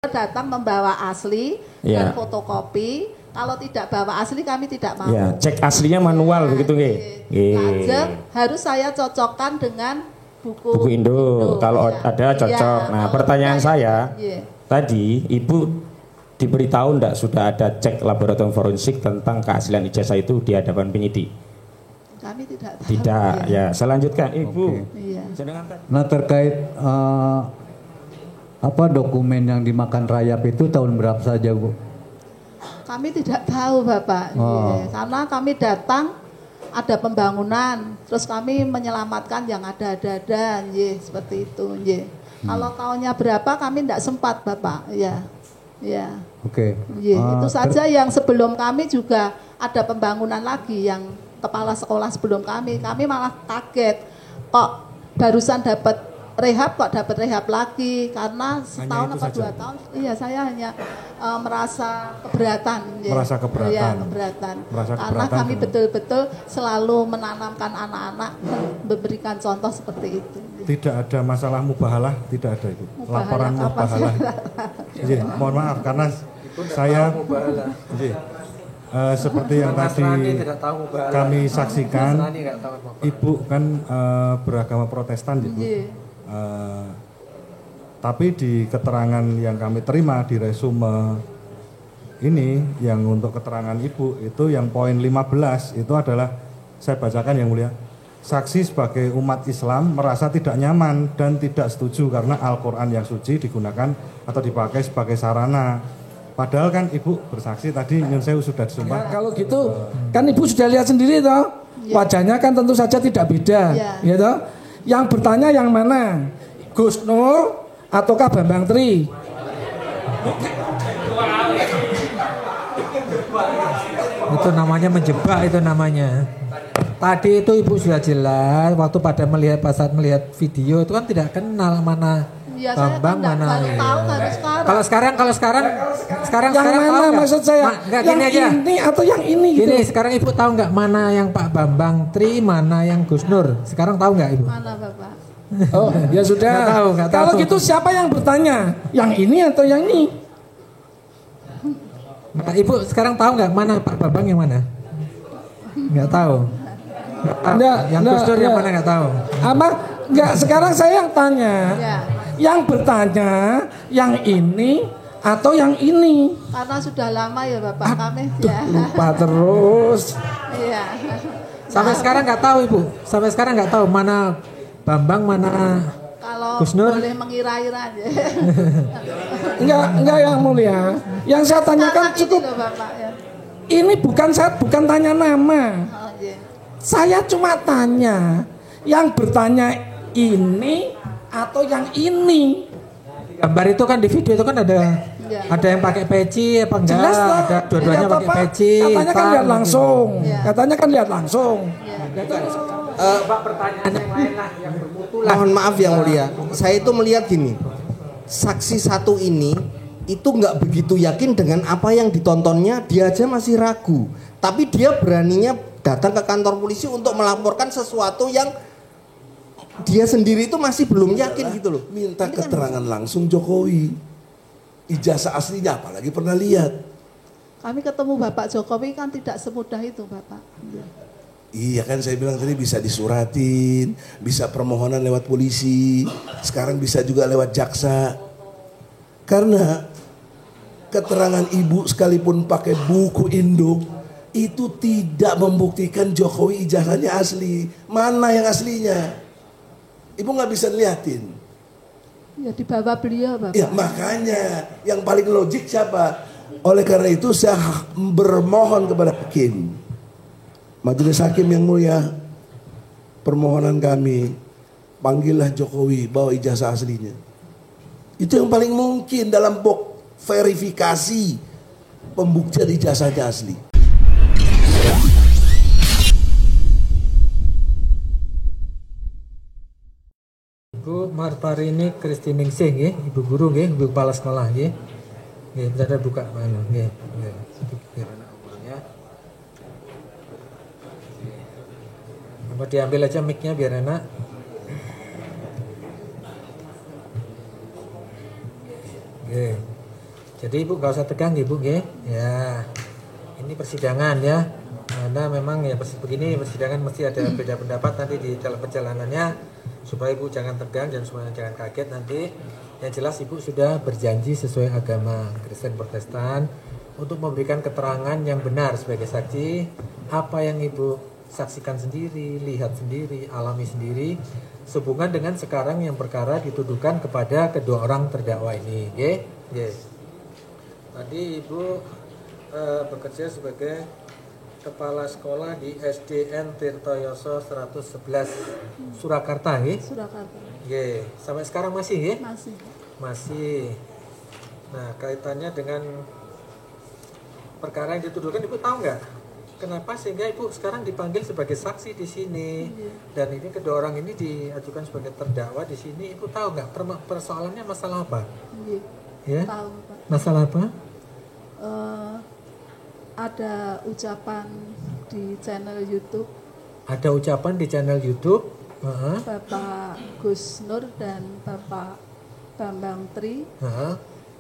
datang membawa asli dan fotokopi. Kalau tidak bawa asli kami tidak mau. Ya, cek aslinya manual begitu nggih. Lajeng harus saya cocokkan dengan buku Indo. Kalau ada cocok. Nah, pertanyaan saya tadi, Ibu diberitahu enggak sudah ada cek laboratorium forensik tentang keaslian ijazah itu di hadapan penyidik? Kami tidak tahu. Tidak, ya. Saya lanjutkan, Ibu. Nah, terkait apa dokumen yang dimakan rayap itu tahun berapa saja, Bu? Kami tidak tahu, Bapak. Karena kami datang ada pembangunan, terus kami menyelamatkan yang ada-ada, seperti itu. Kalau tahunnya berapa kami tidak sempat, Bapak. Oke. Itu saja yang sebelum kami juga ada pembangunan lagi yang kepala sekolah sebelum kami malah kaget kok barusan dapat rehab kok dapat rehab lagi karena setahun atau 2 tahun. Iya, saya hanya merasa keberatan. Karena kami betul-betul selalu menanamkan anak-anak memberikan contoh seperti itu. Tidak ada masalah mubahalah, tidak ada itu. Laporan mubahalah. Mohon maaf karena saya seperti yang tadi kami saksikan, Ibu kan beragama Protestan, Ibu. Tapi di keterangan yang kami terima di resume ini yang untuk keterangan Ibu itu yang poin 15 itu adalah saya bacakan yang mulia. Saksi sebagai umat Islam merasa tidak nyaman dan tidak setuju karena Al-Quran yang suci digunakan atau dipakai sebagai sarana. Padahal kan Ibu bersaksi tadi Nyun Sewu sudah disumpah. Kalau gitu kan Ibu sudah lihat sendiri toh. Wajahnya kan tentu saja tidak beda, ya toh. Yang bertanya yang mana? Gus Nur ataukah Bambang Tri? Itu namanya menjebak, itu namanya. Tadi itu Ibu sudah jelas waktu pas saat melihat video itu kan tidak kenal mana Bambang mana. Kalau sekarang yang mana maksud saya? Yang ini atau yang ini? Gini, sekarang Ibu tahu nggak mana yang Pak Bambang Tri, mana yang Gus Nur? Sekarang tahu nggak Ibu? Mana Bapak? Oh, ya sudah. Nggak tahu. Kalau gitu siapa yang bertanya? Yang ini atau yang ini? Nah, Ibu sekarang tahu nggak mana Pak Bambang yang mana? Nggak tahu. Yang Gus Nur yang mana nggak tahu. Apa? Nggak, sekarang saya yang tanya. Yang bertanya yang ini atau yang ini? Karena sudah lama ya Bapak kami. Lupa terus. Iya. Sampai sekarang nggak tahu Ibu. Sampai sekarang nggak tahu mana Bambang mana Gus Nur. Boleh mengira-ira aja. Enggak yang mulia. Yang saya tanyakan cukup. Ini bukan tanya nama. Saya cuma tanya yang bertanya ini atau yang ini. Gambar itu kan di video itu kan ada yang pakai peci apa enggak? Jelas ada dua-duanya pakai peci. Katanya kan lihat langsung. Katanya kan lihat langsung. Pak, pertanyaan yang lain lah yang bermutu lah. Mohon maaf yang mulia, saya itu melihat gini, saksi satu ini itu nggak begitu yakin dengan apa yang ditontonnya, dia aja masih ragu. Tapi dia beraninya datang ke kantor polisi untuk melaporkan sesuatu yang dia sendiri itu masih belum yakin gitu loh. Minta keterangan langsung Jokowi, ijazah aslinya apalagi pernah lihat. Kami ketemu Bapak Jokowi kan tidak semudah itu Bapak. Iya kan saya bilang tadi bisa disuratin, bisa permohonan lewat polisi, sekarang bisa juga lewat jaksa. Karena keterangan Ibu sekalipun pakai buku induk itu tidak membuktikan Jokowi ijazahnya asli. Mana yang aslinya? Ibu nggak bisa liatin. Ya di bawah beliau Bapak. Ya makanya yang paling logik siapa? Oleh karena itu saya bermohon kepada hakim. Majelis Hakim yang mulia, permohonan kami, panggillah Jokowi, bawa ijazah aslinya. Itu yang paling mungkin dalam verifikasi pembuktian ijazahnya asli. Ibu Marparini Kristiningsih nggih, Ibu guru nggih, Ibu kepala sekolah nggih. Nggih, bisa buka mana nggih. Apa diambil aja mic-nya biar enak. Oke. Jadi Ibu nggak usah tegang Ibu, ya. Ini persidangan ya. Karena memang ya begini persidangan mesti ada beda pendapat nanti di dalam perjalanannya, supaya Ibu jangan tegang dan semuanya jangan kaget nanti. Yang jelas Ibu sudah berjanji sesuai agama Kristen Protestan untuk memberikan keterangan yang benar sebagai saksi apa yang Ibu saksikan sendiri, lihat sendiri, alami sendiri sehubungan dengan sekarang yang perkara dituduhkan kepada kedua orang terdakwa ini. Tadi Ibu bekerja sebagai kepala sekolah di SDN Tirtoyoso 111 Surakarta, Surakarta. Sampai sekarang masih, Masih. Nah, kaitannya dengan perkara yang dituduhkan, Ibu tahu nggak? Kenapa sehingga Ibu sekarang dipanggil sebagai saksi di sini? Dan ini kedua orang ini diajukan sebagai terdakwa di sini. Ibu tahu nggak persoalannya masalah apa? Tahu, Pak. Masalah apa? Ada ucapan di channel YouTube. Ada ucapan di channel YouTube. Bapak Gus Nur dan Bapak Bambang Tri.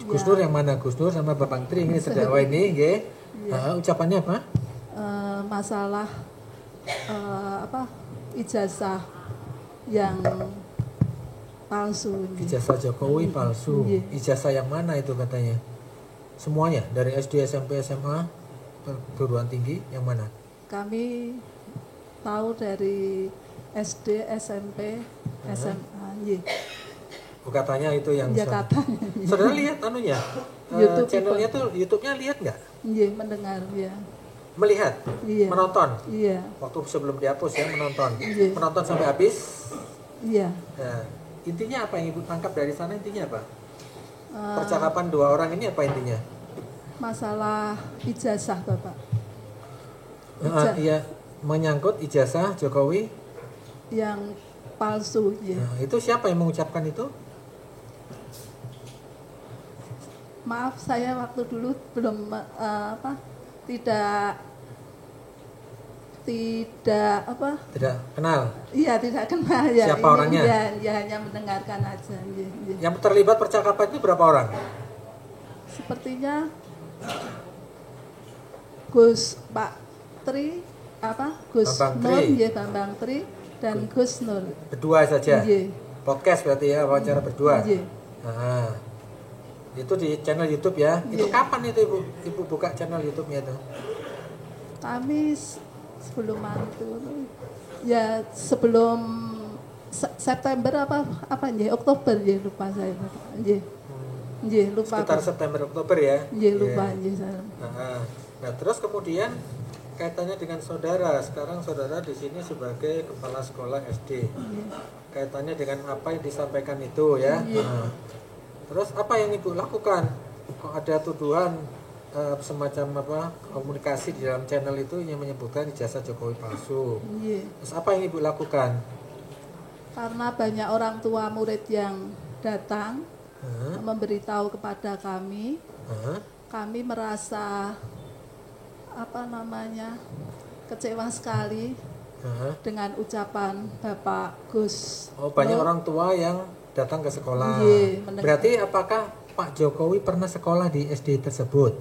Gus Nur yang mana? Gus Nur sama Bapak Tri ini terdakwa ini, ucapannya apa? Masalah ijazah yang palsu. Ijazah Jokowi palsu. Ijazah yang mana itu katanya? Semuanya dari SD, SMP, SMA, perguruan tinggi yang mana? Kami tahu dari SD, SMP, SMA. Katanya itu yang katanya. Saudara lihat anunya? YouTube channelnya tuh YouTube-nya lihat nggak? Mendengar Melihat? Menonton? Waktu sebelum dihapus ya menonton. Menonton sampai habis? Nah, intinya apa yang Ibu tangkap dari sana, intinya apa? Percakapan dua orang ini apa intinya? Masalah ijazah, Bapak. Iya, menyangkut ijazah Jokowi yang palsu. Nah, itu siapa yang mengucapkan itu? Maaf, saya waktu dulu belum tidak kenal. Iya, tidak kenal ya. Siapa orangnya? Ya hanya mendengarkan aja. Yang terlibat percakapan itu berapa orang? Sepertinya Gus Bambang Tri dan Gus Nur. Berdua saja. Podcast berarti ya, wawancara berdua. Nah, itu di channel YouTube ya. Itu kapan itu Ibu buka channel YouTube-nya itu? Kami sebelum sebelum September Oktober lupa saya. Lupa. Sekitar September Oktober ya. Lupa saya. Nah, terus kemudian kaitannya dengan saudara. Sekarang saudara di sini sebagai kepala sekolah SD. Kaitannya dengan apa yang disampaikan itu ya. Terus apa yang Ibu lakukan? Kok ada tuduhan semacam komunikasi di dalam channel itu yang menyebutkan ijazah Jokowi palsu. Terus apa yang Ibu lakukan? Karena banyak orang tua murid yang datang memberitahu kepada kami, kami merasa kecewa sekali dengan ucapan Bapak Gus. Banyak orang tua yang datang ke sekolah. Berarti apakah Pak Jokowi pernah sekolah di SD tersebut?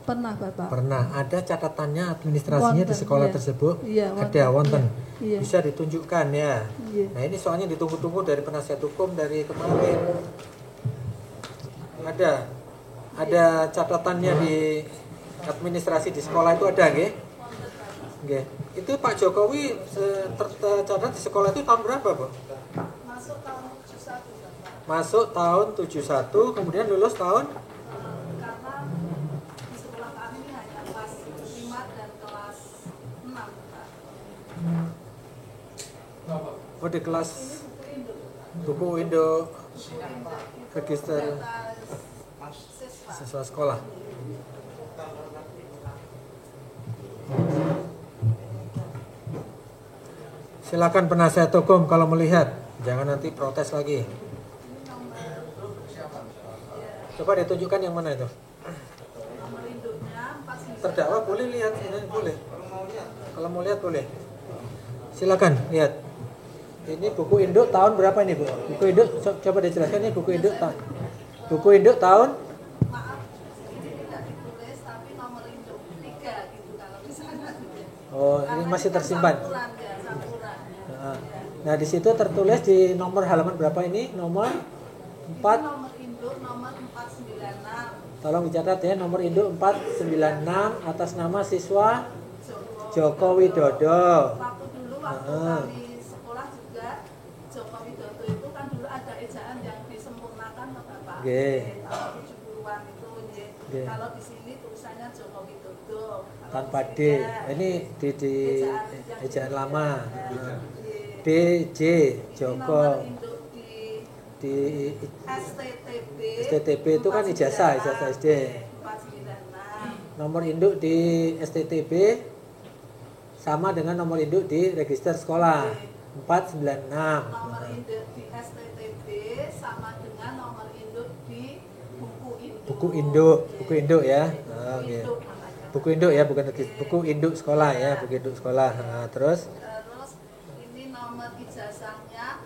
Pernah, Bapak. Pernah. Ada catatannya administrasinya di sekolah tersebut? Ada, wonten. Bisa ditunjukkan ya. Nah, ini soalnya ditunggu-tunggu dari penasihat hukum dari kemarin. Ada catatannya di administrasi di sekolah itu ada, nggih? Itu Pak Jokowi tercatat di sekolah itu tahun berapa, Bu? Masuk tahun 71, Bapak. Masuk tahun 71, kemudian lulus tahun? Karena di sekolah kami hanya kelas 5 dan kelas 6, Pak. Oh, di kelas buku Indo register siswa sekolah. Silakan penasihat hukum kalau melihat, jangan nanti protes lagi. Coba ditunjukkan yang mana itu. Terdakwa boleh lihat, ini boleh. Kalau mau lihat boleh. Silakan lihat. Ini buku induk tahun berapa ini, Bu? Buku induk coba dijelaskan, ini buku induk tahun. Buku induk tahun? Oh, ini masih tersimpan. Nah, di situ tertulis di nomor halaman berapa ini? Nomor 4. Nomor induk nomor 496. Tolong dicatat ya, nomor induk 496 atas nama siswa Joko Widodo. Waktu dulu kami sekolah juga Joko Widodo itu kan dulu ada ejaan yang disempurnakan Bapak. Tahun 70-an itu nggih. Kalau di sini tulisannya Joko Widodo. Tanpa D. Ini di ejaan lama. DJ Joko. Di STTB itu kan ijazah SD. Nomor induk di STTB sama dengan nomor induk di register sekolah 496. Nomor induk di STTB sama dengan nomor induk di buku induk. Buku induk ya. Buku induk ya, bukan buku induk sekolah ya, buku induk sekolah. Nah, terus ini nomor ijazahnya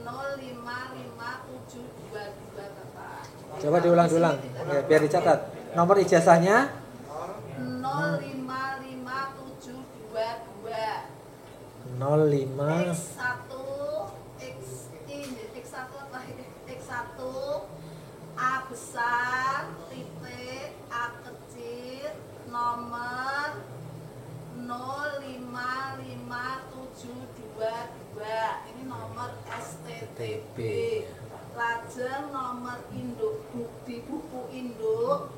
055722 Bapak. Coba diulang-ulang biar dicatat. Nomor ijazahnya 055722. 05 X1 A besar titik A kecil nomor 055722. Ini nomor STTB. Lajeng nomor induk di buku induk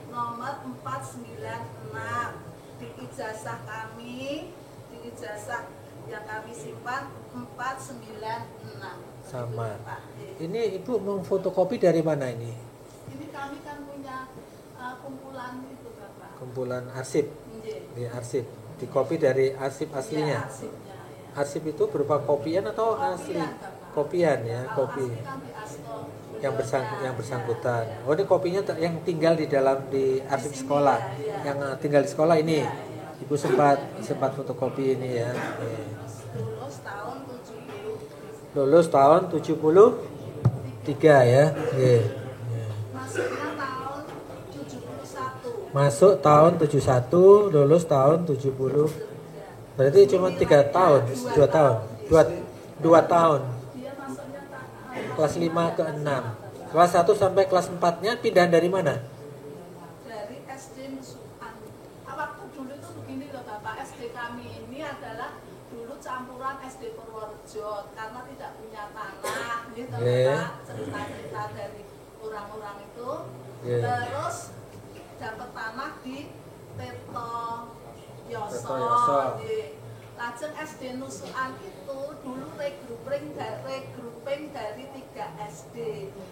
nomor 496. Di ijazah kami, di ijazah yang kami simpan 496. sama. Ini Ibu memfotokopi dari mana ini? Ini kami kan punya kumpulan itu Bapak. Kumpulan arsip. Di arsip. Dikopi dari arsip aslinya. Ya, arsipnya, ya. Arsip itu berupa kopian atau asli? Kopian ya, kopi. Yang bersangkutan. Oh, ini kopinya yang tinggal di dalam di arsip sekolah. Yang tinggal di sekolah ini. Ibu sempat fotokopi ini ya. Lulus tahun 73 ya. Masuk tahun 71, lulus tahun 70. Berarti cuma 3 tahun, 2 tahun. 2 tahun. Kelas 5 ke 6. Kelas 1 sampai kelas 4-nya pindahan dari mana? Dari SD Nusukan. Waktu dulu itu begini loh Bapak, SD kami ini adalah dulu campuran SD Purworejo karena tidak punya tanah, gitu Bapak. Cerita-cerita dari orang-orang itu. Terus dapat tanah di Tirto Yoso. Lajeng SD Nusukan itu dulu regrouping dari 3 SD.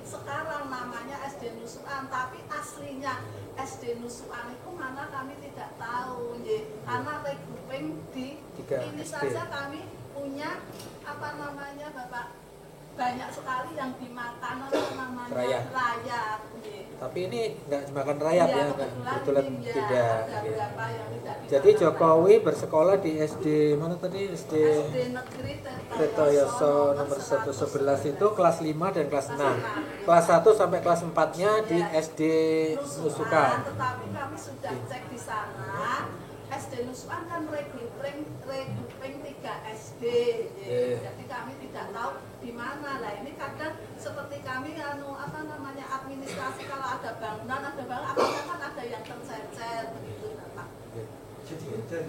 Sekarang namanya SD Nusukan, tapi aslinya SD Nusukan itu mana kami tidak tahu, karena regrouping di ini SD. Saja kami punya apa namanya Bapak, banyak sekali yang dimakan namanya rayap. Tapi ini nggak dimakan rayap ya, kebetulan tidak. Jadi Jadi Jokowi bersekolah di SD mana tadi? SD Negeri Tirto Yoso nomor 111 itu kelas 5 dan kelas 6. Kelas 1 sampai kelas 4-nya di SD Nusukan. Tetapi kami sudah cek di sana. SD Nusukan kan regrouping 3 SD. Jadi kami tidak tahu di mana. Lah ini kadang seperti kami administrasi, kalau ada bangunan akhirnya kan ada yang tercecer begitu Bapak. Jadi dari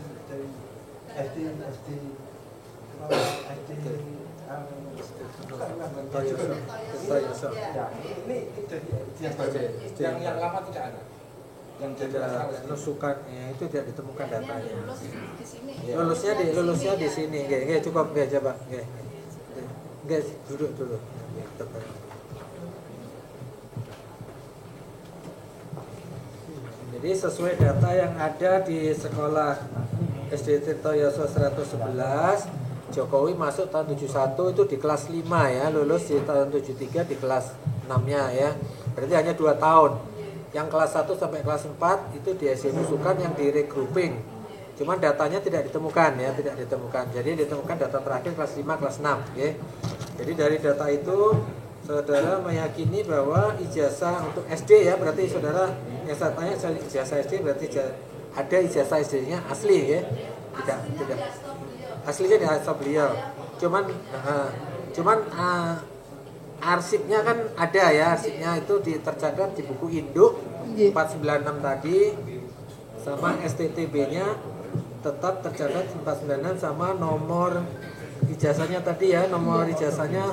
SD yang lama tidak ada. Yang tidak Nusukan ya, itu tidak ditemukan datanya. Di sini. Lulusnya di sini. Nggih, cukup nggih coba. Nggih. Nggih, duduk dulu. Jadi sesuai data yang ada di sekolah SD Tirto Yoso 111, Jokowi masuk tahun 71 itu di kelas 5 ya, lulus di tahun 73 di kelas 6-nya ya. Berarti hanya 2 tahun. Yang kelas 1 sampai kelas 4 itu di SD Nusukan yang di regrouping. Cuman datanya tidak ditemukan ya, tidak ditemukan. Jadi ditemukan data terakhir kelas 5, kelas 6 ya. Jadi dari data itu saudara meyakini bahwa ijazah untuk SD ya, berarti saudara yang saya tanya ijazah SD berarti ada ijazah SD-nya asli ya? Tidak. Aslinya di ijazah beliau. Cuman arsipnya kan ada ya, arsipnya itu tercatat di buku induk 496 tadi, sama STTB-nya tetap tercatat 496 sama nomor ijazahnya tadi ya, nomor ijazahnya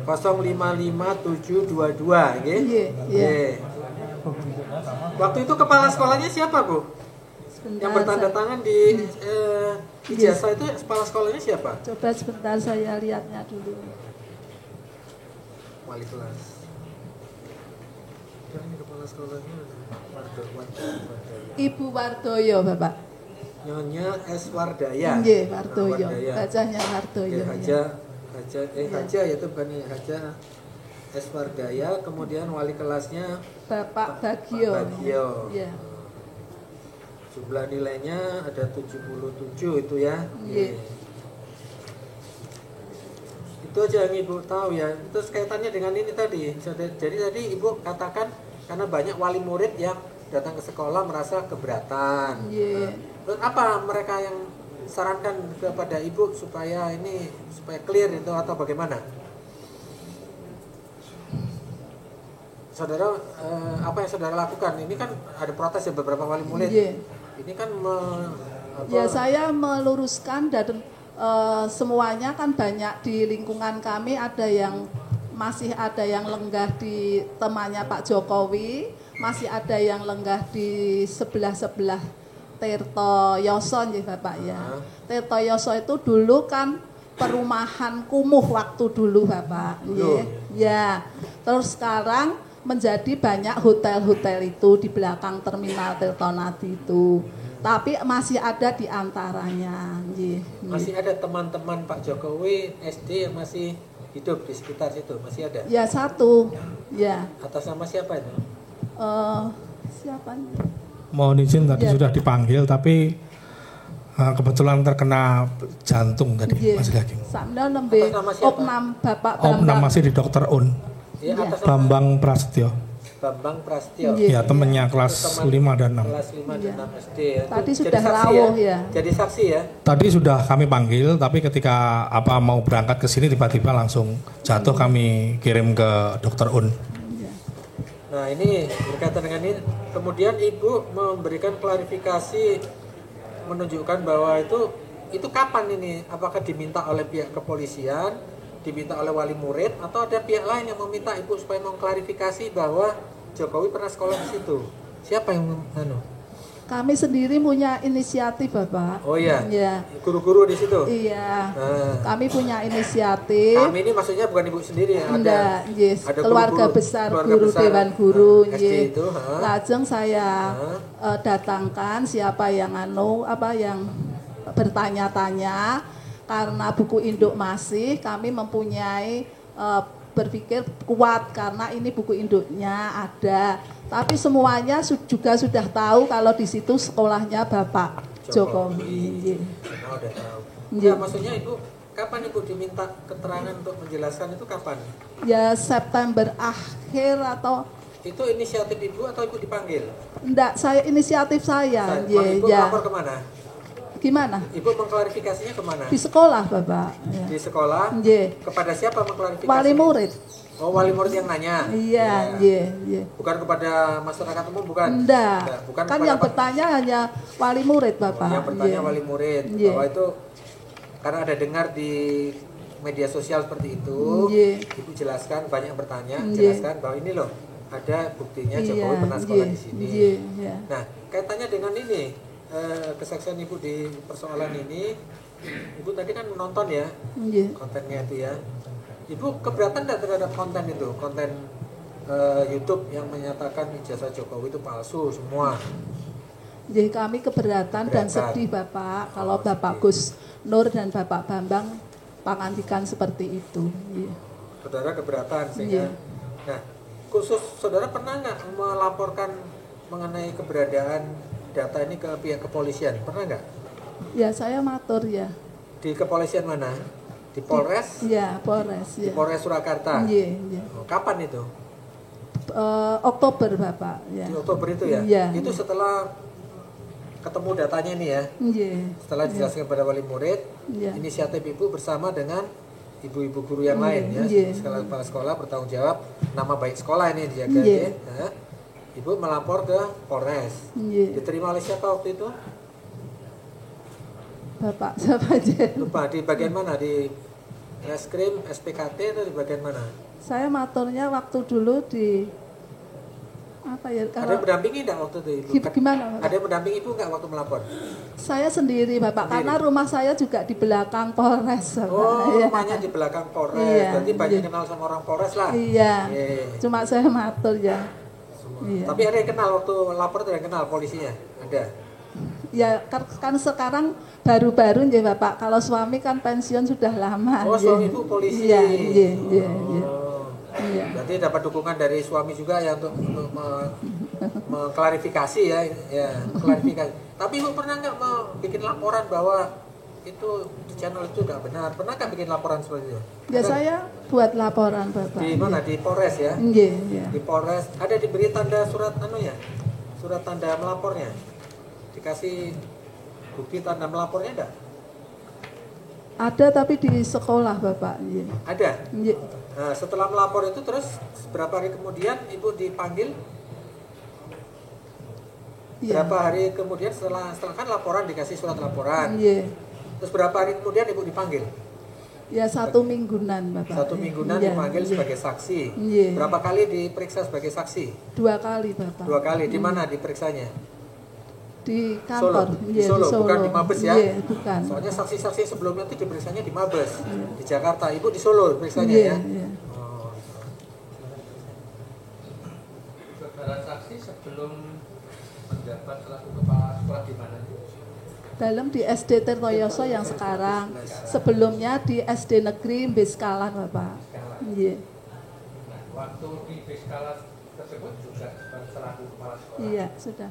055722 nggih. Nggih. Waktu itu kepala sekolahnya siapa, Bu? Yang bertanda tangan di ijazah itu kepala sekolahnya siapa? Coba sebentar saya lihatnya dulu. Wali kelas. Ini kepala sekolahnya Ibu Wardoyo, Bapak. Nyonya S. Wardaya. Nggih, Wardoyo. Bacanya Wardoyo. Haja ya itu bukan Haja S. Wardaya, kemudian wali kelasnya Bapak Bagio. Ya. Jumlah nilainya ada 77 itu ya. Itu aja yang Ibu tahu ya. Terus kaitannya dengan ini tadi. Jadi tadi Ibu katakan karena banyak wali murid yang datang ke sekolah merasa keberatan. Terus apa mereka yang sarankan kepada Ibu supaya clear itu atau bagaimana? Saudara, apa yang saudara lakukan? Ini kan ada protes ya beberapa wali murid. Ini kan saya meluruskan dan semuanya kan banyak di lingkungan kami, masih ada yang lenggah di temannya Pak Jokowi, masih ada yang lenggah di sebelah Tirto Yoso ya Bapak ya. Tirto Yoso itu dulu kan perumahan kumuh waktu dulu Bapak. Ya. Terus sekarang menjadi banyak hotel-hotel itu di belakang terminal Tirtonadi itu. Tapi masih ada di antaranya. Masih ada teman-teman Pak Jokowi SD yang masih hidup di sekitar situ, masih ada? Ya, satu. Ya. Atas nama siapa itu? Siapa? Mohon izin tadi sudah dipanggil, tapi kebetulan terkena jantung tadi masih lagi. Sambil nembe Opnam Bapak Bambang. Opnam masih di Dr. Un. Ya, Bambang Prasetyo. Bambang Prasetyo. Ya, temannya kelas 5 dan 6. Kelas 5 dan 6 SD ya. Tadi sudah rawuh ya. Jadi saksi ya. Tadi sudah kami panggil, tapi ketika mau berangkat ke sini tiba-tiba langsung jatuh, kami kirim ke Dr. Un. Nah, ini berkaitan dengan ini, kemudian Ibu memberikan klarifikasi menunjukkan bahwa itu kapan ini? Apakah diminta oleh pihak kepolisian, diminta oleh wali murid, atau ada pihak lain yang meminta Ibu supaya mengklarifikasi bahwa Jokowi pernah sekolah di situ? Siapa yang Kami sendiri punya inisiatif Bapak. Oh iya. Iya. Guru-guru di situ. Iya. Kami punya inisiatif. Kami ini maksudnya bukan Ibu sendiri ya. Ada keluarga besar guru Dewan Guru. Lajeng saya datangkan siapa yang yang bertanya-tanya. Karena buku induk masih, kami mempunyai berpikir kuat karena ini buku induknya ada. Tapi semuanya juga sudah tahu kalau di situ sekolahnya Bapak Jokowi. Udah tahu. Ya, maksudnya Ibu, kapan Ibu diminta keterangan untuk menjelaskan itu kapan? Ya September akhir atau itu inisiatif Ibu atau Ibu dipanggil? Enggak, inisiatif saya. Ibu lapor kemana? Gimana? Ibu mengklarifikasinya kemana? Di sekolah, Bapak. Ya. Di sekolah? Kepada siapa mengklarifikasi? Wali murid. Oh, wali murid yang nanya? Iya. Bukan kepada masyarakat umum, bukan? Enggak. Bukan kan yang bertanya hanya wali murid, Bapak. Yang bertanya wali murid. Bahwa itu, karena ada dengar di media sosial seperti itu, Ibu jelaskan, banyak bertanya, jelaskan bahwa ini loh, ada buktinya Jokowi pernah sekolah di sini. Nah, kaitannya dengan ini, kesaksian Ibu di persoalan ini, Ibu tadi kan nonton ya kontennya itu ya. Ibu keberatan tidak terhadap konten itu, konten YouTube yang menyatakan ijazah Jokowi itu palsu semua? Jadi kami keberatan dan sedih Bapak kalau Bapak Gus Nur dan Bapak Bambang pangandikan seperti itu. Saudara keberatan sehingga. Nah, khusus saudara pernah nggak melaporkan mengenai keberadaan data ini ke pihak kepolisian? Pernah nggak? Ya, saya matur ya. Di kepolisian mana? Di Polres? Iya, Polres. Di Polres Surakarta? Iya. Kapan itu? Oktober Bapak. Ya. Di Oktober itu ya? Iya. Itu setelah ketemu datanya ini ya. Setelah dijelaskan kepada wali murid, inisiatif ibu bersama dengan ibu-ibu guru yang lain ya, kepala sekolah bertanggung jawab nama baik sekolah ini dijaga. Nah, ibu melapor ke Polres. Diterima oleh siapa waktu itu? Bapak siapa aja? Lupa, di bagian mana? Di Reskrim, SPKT atau di bagian mana? Saya maturnya waktu dulu di apa ya? Ada yang mendampingi enggak waktu itu ibu? Gimana? Bapak? Ada yang mendampingi ibu enggak waktu melapor? Saya sendiri Bapak, karena rumah saya juga di belakang Polres. Bapak. Oh, rumahnya di belakang Polres. Berarti banyak kenal sama orang Polres lah. Iya. Cuma saya matur ya. Tapi ada yang kenal waktu lapor, ada yang kenal polisinya? Ada? Ya kan sekarang baru-baru ya Bapak. Kalau suami kan pensiun sudah lama. Oh, suami ibu polisi. Iya. Berarti dapat dukungan dari suami juga ya untuk mengklarifikasi ya, klarifikasi. Tapi ibu pernah nggak mau bikin laporan bahwa itu di channel itu nggak benar? Pernah nggak bikin laporan seperti itu? Ya saya buat laporan Bapak. Di mana? Di Polres ya? Iya. Di Polres. Ada diberi tanda surat surat tanda melapornya? Dikasih bukti tanda melapornya enggak? Ada tapi di sekolah Bapak. Ada? Nah, setelah melapor itu terus beberapa hari kemudian ibu dipanggil? Berapa hari kemudian setelah kan laporan dikasih surat laporan? Terus berapa hari kemudian ibu dipanggil? Ya 1 mingguan Bapak. 1 mingguan dipanggil sebagai saksi. Berapa kali diperiksa sebagai saksi? 2 kali Bapak. 2 kali. Di mana diperiksanya? Di kantor. Di Solo, bukan di Mabes ya? Bukan. Soalnya saksi-saksi sebelumnya itu diperiksanya di Mabes, di Jakarta. Ibu di Solo diperiksanya ya? Saudara saksi sebelum menjabat selaku kepala sekolah di mana? Dalam di SD Tirtoyoso yang sekarang. Sebelumnya di SD Negeri Beskalan Bapak. Nah, waktu di Beskalan tersebut juga selaku kepala sekolah. Iya, sudah.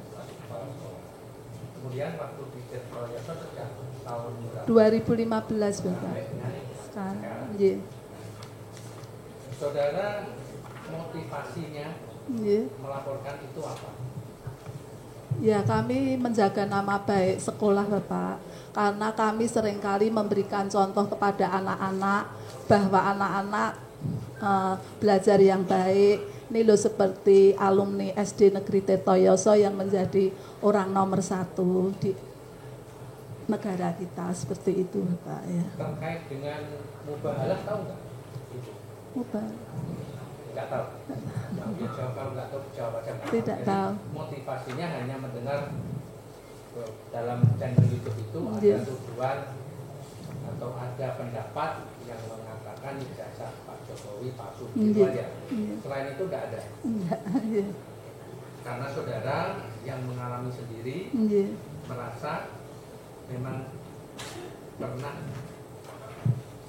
Kemudian waktu di Tirtoyoso sejak tahun 2015 Bapak. Sekarang. Saudara motivasinya melaporkan itu apa? Ya kami menjaga nama baik sekolah Bapak. Karena kami seringkali memberikan contoh kepada anak-anak bahwa anak-anak belajar yang baik. Ini loh seperti alumni SD Negeri Tirtoyoso yang menjadi orang nomor 1 di negara kita seperti itu Bapak ya. Terkait dengan mubahalah tahu nggak? Mubahalah. Nggak tahu. Kalau nggak tahu jawab aja. Tidak tahu. Motivasinya hanya mendengar dalam channel YouTube itu ada tuduhan atau ada pendapat yang mengatakan ijazah Pak Jokowi palsu gitu aja. Selain itu nggak ada. Karena saudara yang mengalami sendiri merasa memang pernah.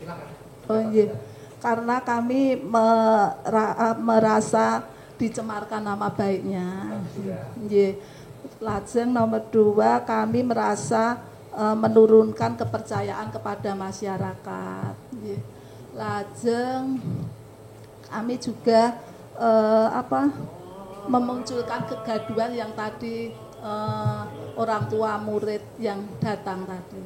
Silakan. Oh iya. Karena kami merasa dicemarkan nama baiknya. Lajeng nomor 2 kami merasa menurunkan kepercayaan kepada masyarakat. Lajeng kami juga memunculkan kegaduhan yang tadi orang tua murid yang datang tadi.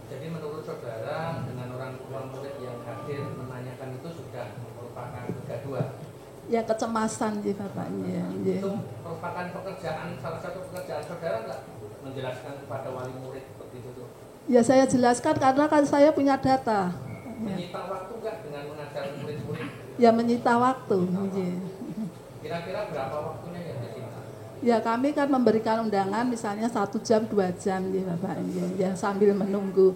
Jadi menurut saudara dengan orang tua murid yang hadir menanyakan itu sudah merupakan kegaduhan? Ya kecemasan sih Bapaknya. Itu merupakan pekerjaan, salah satu pekerjaan saudara nggak menjelaskan kepada wali murid seperti itu? Ya saya jelaskan karena kan saya punya data. Menyita waktu nggak dengan mengajar murid-murid? Ya menyita waktu. Kira-kira berapa waktunya yang disita? Ya kami kan memberikan undangan misalnya 1 jam 2 jam ya Bapak ya sambil menunggu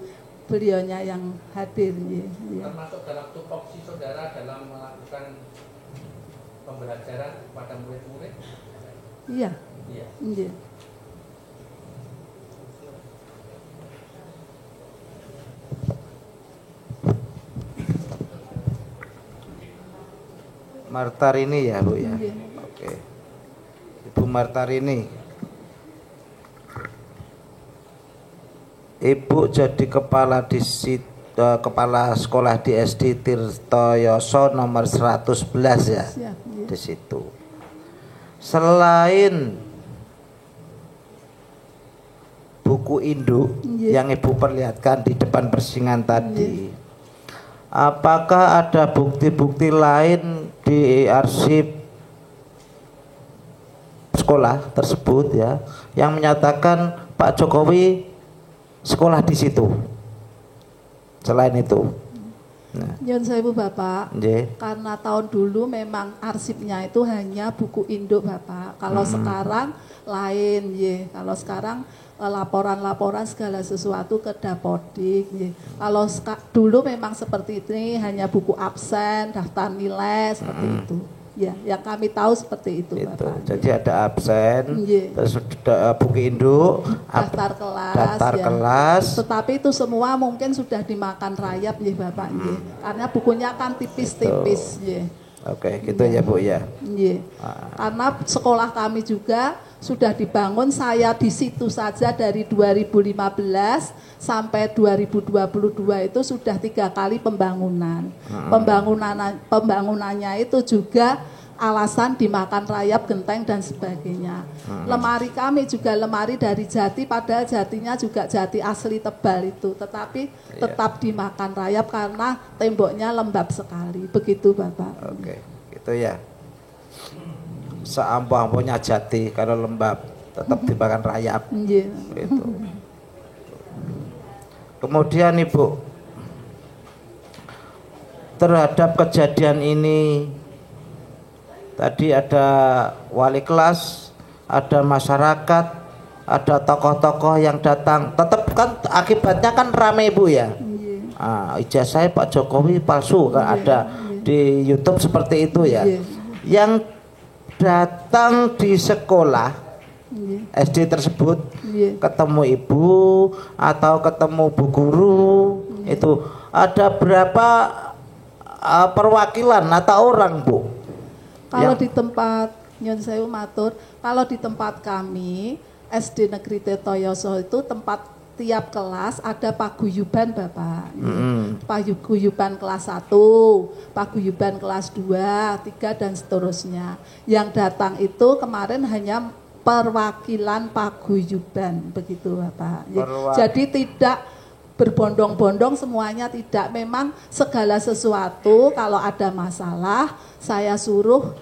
beliaunya yang hadir ya. Termasuk dalam tupoksi saudara dalam melakukan pembelajaran kepada murid-murid? Iya. Iya. Iya. Martarini ya Bu ya. Oke. Ibu Martarini. Ibu jadi kepala sekolah di SD Tirtoyoso nomor 111 ya. Siap, ya. Di situ. Selain buku induk yang Ibu perlihatkan di depan persidangan tadi, apakah ada bukti-bukti lain di arsip sekolah tersebut ya yang menyatakan Pak Jokowi sekolah di situ selain itu? Nah. Nyun sewu Bapak, karena tahun dulu memang arsipnya itu hanya buku induk Bapak. Kalau sekarang lain, kalau sekarang laporan-laporan segala sesuatu ke Dapodik. Kalau dulu memang seperti ini hanya buku absen, daftar nilai seperti itu. Ya, yang kami tahu seperti itu, Bapak. Jadi ada absen, terus buku induk, daftar kelas. Tetapi itu semua mungkin sudah dimakan rayap, Bapak. Karena bukunya kan tipis-tipis, Oke, gitu ya Bu ya. Karena sekolah kami juga sudah dibangun, saya di situ saja dari 2015 sampai 2022 itu sudah 3 kali pembangunan. Pembangunannya itu juga alasan dimakan rayap, genteng dan sebagainya. Lemari kami juga lemari dari jati, padahal jatinya juga jati asli tebal itu, tetapi tetap dimakan rayap karena temboknya lembab sekali. Begitu Bapak. Oke, gitu ya. Seampuh-ampuhnya jati kalau lembab tetap dimakan rayap. Gitu. Kemudian Ibu, terhadap kejadian ini tadi ada wali kelas, ada masyarakat, ada tokoh-tokoh yang datang. Tetap kan akibatnya kan rame Bu ya. Ijazah Pak Jokowi palsu kan ada di YouTube seperti itu ya. Yang datang di sekolah SD tersebut ketemu ibu atau ketemu bu guru itu ada berapa perwakilan atau orang Bu? Kalau di tempat Nyun Sewu matur, kalau di tempat kami SD Negeri Tirtoyoso itu tempat tiap kelas ada paguyuban Bapak. Paguyuban kelas 1, paguyuban kelas 2, 3 dan seterusnya. Yang datang itu kemarin hanya perwakilan paguyuban begitu Bapak. Jadi tidak berbondong-bondong semuanya, tidak. Memang segala sesuatu kalau ada masalah saya suruh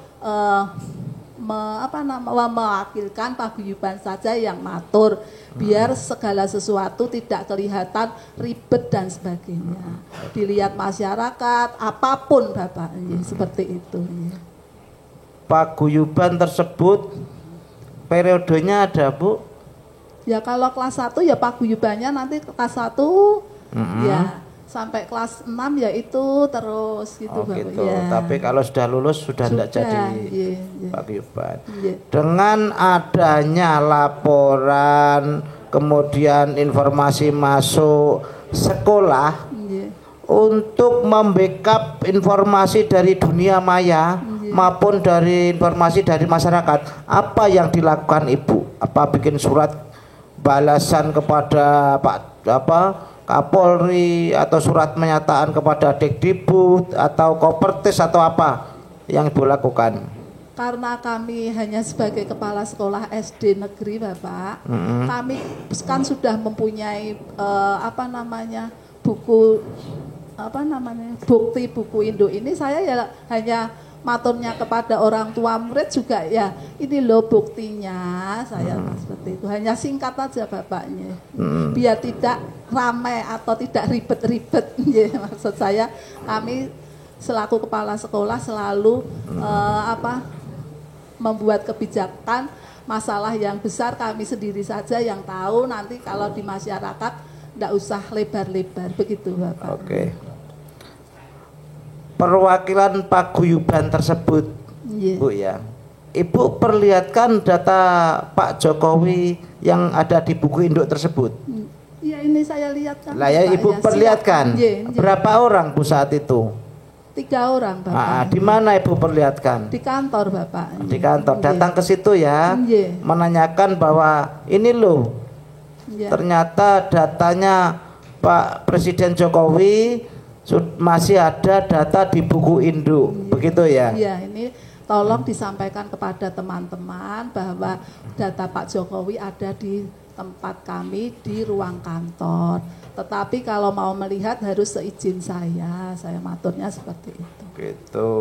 mewakilkan paguyuban saja yang matur, biar segala sesuatu tidak kelihatan ribet dan sebagainya. Dilihat masyarakat apapun Bapak, seperti itu. Paguyuban tersebut periodenya ada Bu? Ya kalau kelas 1 ya paguyubannya nanti kelas 1 ya sampai kelas 6 ya itu terus gitu Bapak. Gitu. Ya. Tapi kalau sudah lulus sudah tidak jadi paguyuban. Dengan adanya laporan kemudian informasi masuk sekolah untuk membackup informasi dari dunia maya maupun dari informasi dari masyarakat, apa yang dilakukan Ibu? Apa bikin surat balasan kepada Kapolri atau surat pernyataan kepada Dekdikbud atau Kopertis atau apa yang Ibu lakukan? Karena kami hanya sebagai kepala sekolah SD negeri Bapak, kami kan sudah mempunyai bukti buku induk ini. Saya ya hanya maturnya kepada orang tua murid juga ya, ini loh buktinya, saya seperti itu. Hanya singkat aja Bapaknya, biar tidak ramai atau tidak ribet-ribet. Maksud saya kami selaku kepala sekolah selalu membuat kebijakan. Masalah yang besar kami sendiri saja yang tahu, nanti kalau di masyarakat tidak usah lebar-lebar begitu Bapak. Oke. Perwakilan paguyuban tersebut, Bu ya, Ibu perlihatkan data Pak Jokowi yang ada di buku induk tersebut. Iya ini saya lihat kan. Lah ya Ibu perlihatkan. Berapa orang Bu saat itu? 3 orang Bapak. Di mana Ibu perlihatkan? Di kantor Bapak. Di kantor. Datang ke situ ya, menanyakan bahwa ini loh, ternyata datanya Pak Presiden Jokowi masih ada data di buku induk, begitu ya? Iya, ini tolong disampaikan kepada teman-teman bahwa data Pak Jokowi ada di tempat kami di ruang kantor. Tetapi kalau mau melihat harus seizin saya maturnya seperti itu. Gitu.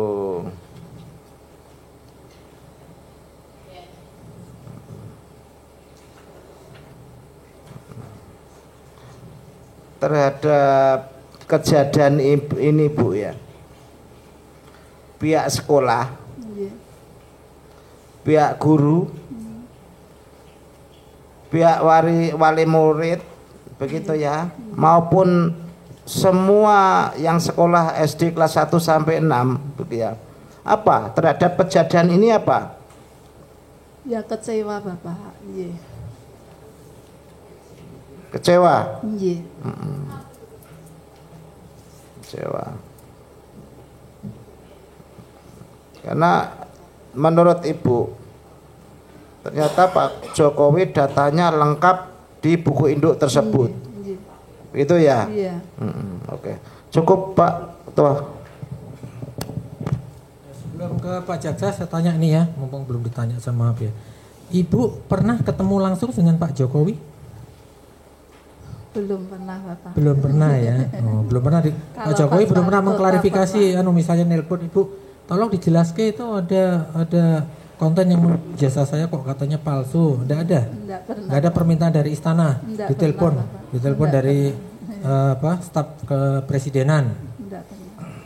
Terhadap kejadian ini Bu ya, pihak sekolah, pihak guru, pihak wali murid, begitu ya, maupun semua yang sekolah SD kelas 1 sampai 6, begitu ya. Apa terhadap kejadian ini apa? Ya kecewa Bapak, iya. Kecewa? Iya. Kecewa. Karena menurut Ibu, ternyata Pak Jokowi datanya lengkap di buku induk tersebut. Itu ya? Iya. Oke. Cukup Pak Ketua. Sebelum ke Pak Jaksa saya tanya nih ya, mumpung belum ditanya sama ya. Ibu pernah ketemu langsung dengan Pak Jokowi? Belum pernah Bapak. Belum pernah ya. Oh, belum pernah Pak Jokowi belum pernah mengklarifikasi misalnya nelpon Ibu, tolong dijelaskan itu ada konten yang jasa saya kok katanya palsu. Enggak ada. Enggak ada permintaan dari istana. Ditelepon dari staf kepresidenan.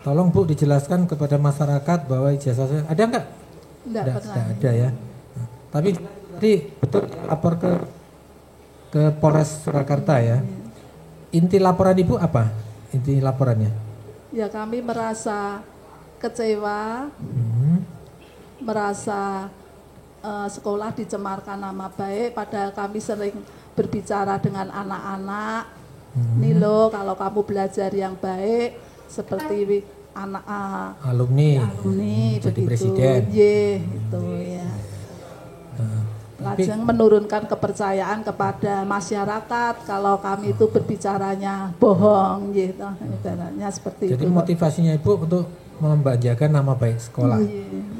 Tolong Bu dijelaskan kepada masyarakat bahwa ijazah saya ada enggak? Enggak ada ya. Tapi tadi betul lapor ke Polres Surakarta ya. Inti laporan Ibu apa? Inti laporannya? Ya kami merasa kecewa, merasa sekolah dicemarkan nama baik, padahal kami sering berbicara dengan anak-anak. Nih loh, kalau kamu belajar yang baik seperti anak alumni jadi begitu. Presiden. Itu ya. Lajeng menurunkan kepercayaan kepada masyarakat kalau kami itu berbicaranya bohong gitu, ibaratnya seperti jadi itu. Jadi motivasinya Ibu untuk membahagiakan nama baik sekolah.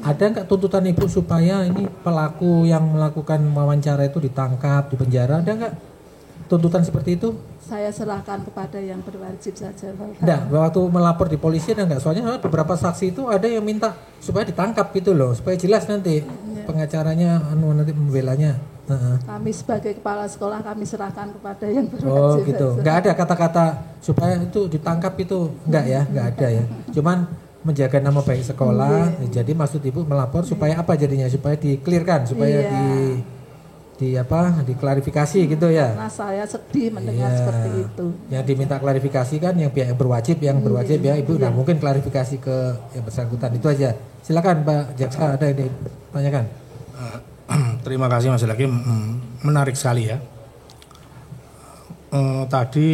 Ada nggak tuntutan Ibu supaya ini pelaku yang melakukan wawancara itu ditangkap, dipenjara? Ada nggak tuntutan seperti itu? Saya serahkan kepada yang berwajib saja. Enggak, waktu melapor di polisi ada nggak? Soalnya beberapa saksi itu ada yang minta supaya ditangkap gitu loh, supaya jelas nanti pengacaranya nanti membelanya. Kami sebagai kepala sekolah kami serahkan kepada yang berwajib. Oh gitu, nggak ada kata-kata supaya itu ditangkap itu enggak ya, nggak ada ya. Cuman menjaga nama baik sekolah. Jadi maksud Ibu melapor supaya apa jadinya? Supaya di-clearkan, supaya diklarifikasi gitu ya. Karena saya sedih mendengar seperti itu. Yang diminta klarifikasi kan yang pihak yang berwajib ya Ibu. Nah mungkin klarifikasi ke yang bersangkutan itu aja. Silakan Pak Jaksa, ada yang ditanyakan. Terima kasih Mas Hakim, menarik sekali ya. Tadi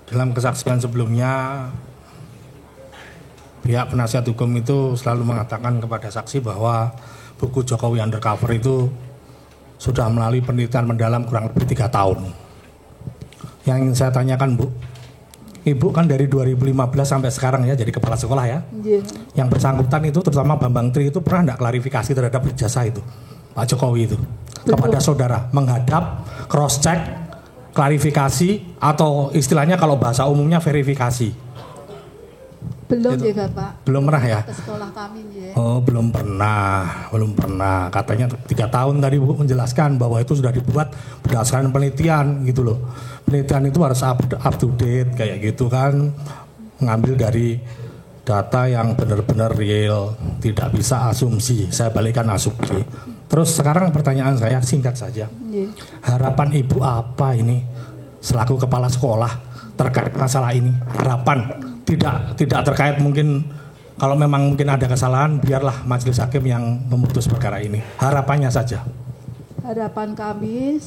dalam kesaksian sebelumnya pihak penasihat hukum itu selalu mengatakan kepada saksi bahwa buku Jokowi Undercover itu sudah melalui penelitian mendalam kurang lebih 3 tahun. Yang ingin saya tanyakan Bu, Ibu kan dari 2015 sampai sekarang ya jadi kepala sekolah ya. Yang bersangkutan itu terutama Bambang Tri itu pernah enggak klarifikasi terhadap ijazah itu Pak Jokowi itu kepada saudara, menghadap, cross check, klarifikasi atau istilahnya kalau bahasa umumnya verifikasi? Belum itu. Ya Bapak. Belum pernah ya? Ke sekolah kami ya. Oh belum pernah. Katanya 3 tahun tadi Bu menjelaskan bahwa itu sudah dibuat berdasarkan penelitian gitu loh. Penelitian itu harus up to date kayak gitu kan. Mengambil dari data yang benar-benar real, tidak bisa asumsi. Saya balikkan asumsi. Terus sekarang pertanyaan saya singkat saja. Harapan Ibu apa ini selaku kepala sekolah terkait masalah ini? Harapan tidak terkait mungkin kalau memang mungkin ada kesalahan biarlah majelis hakim yang memutus perkara ini. Harapannya saja. Harapan kami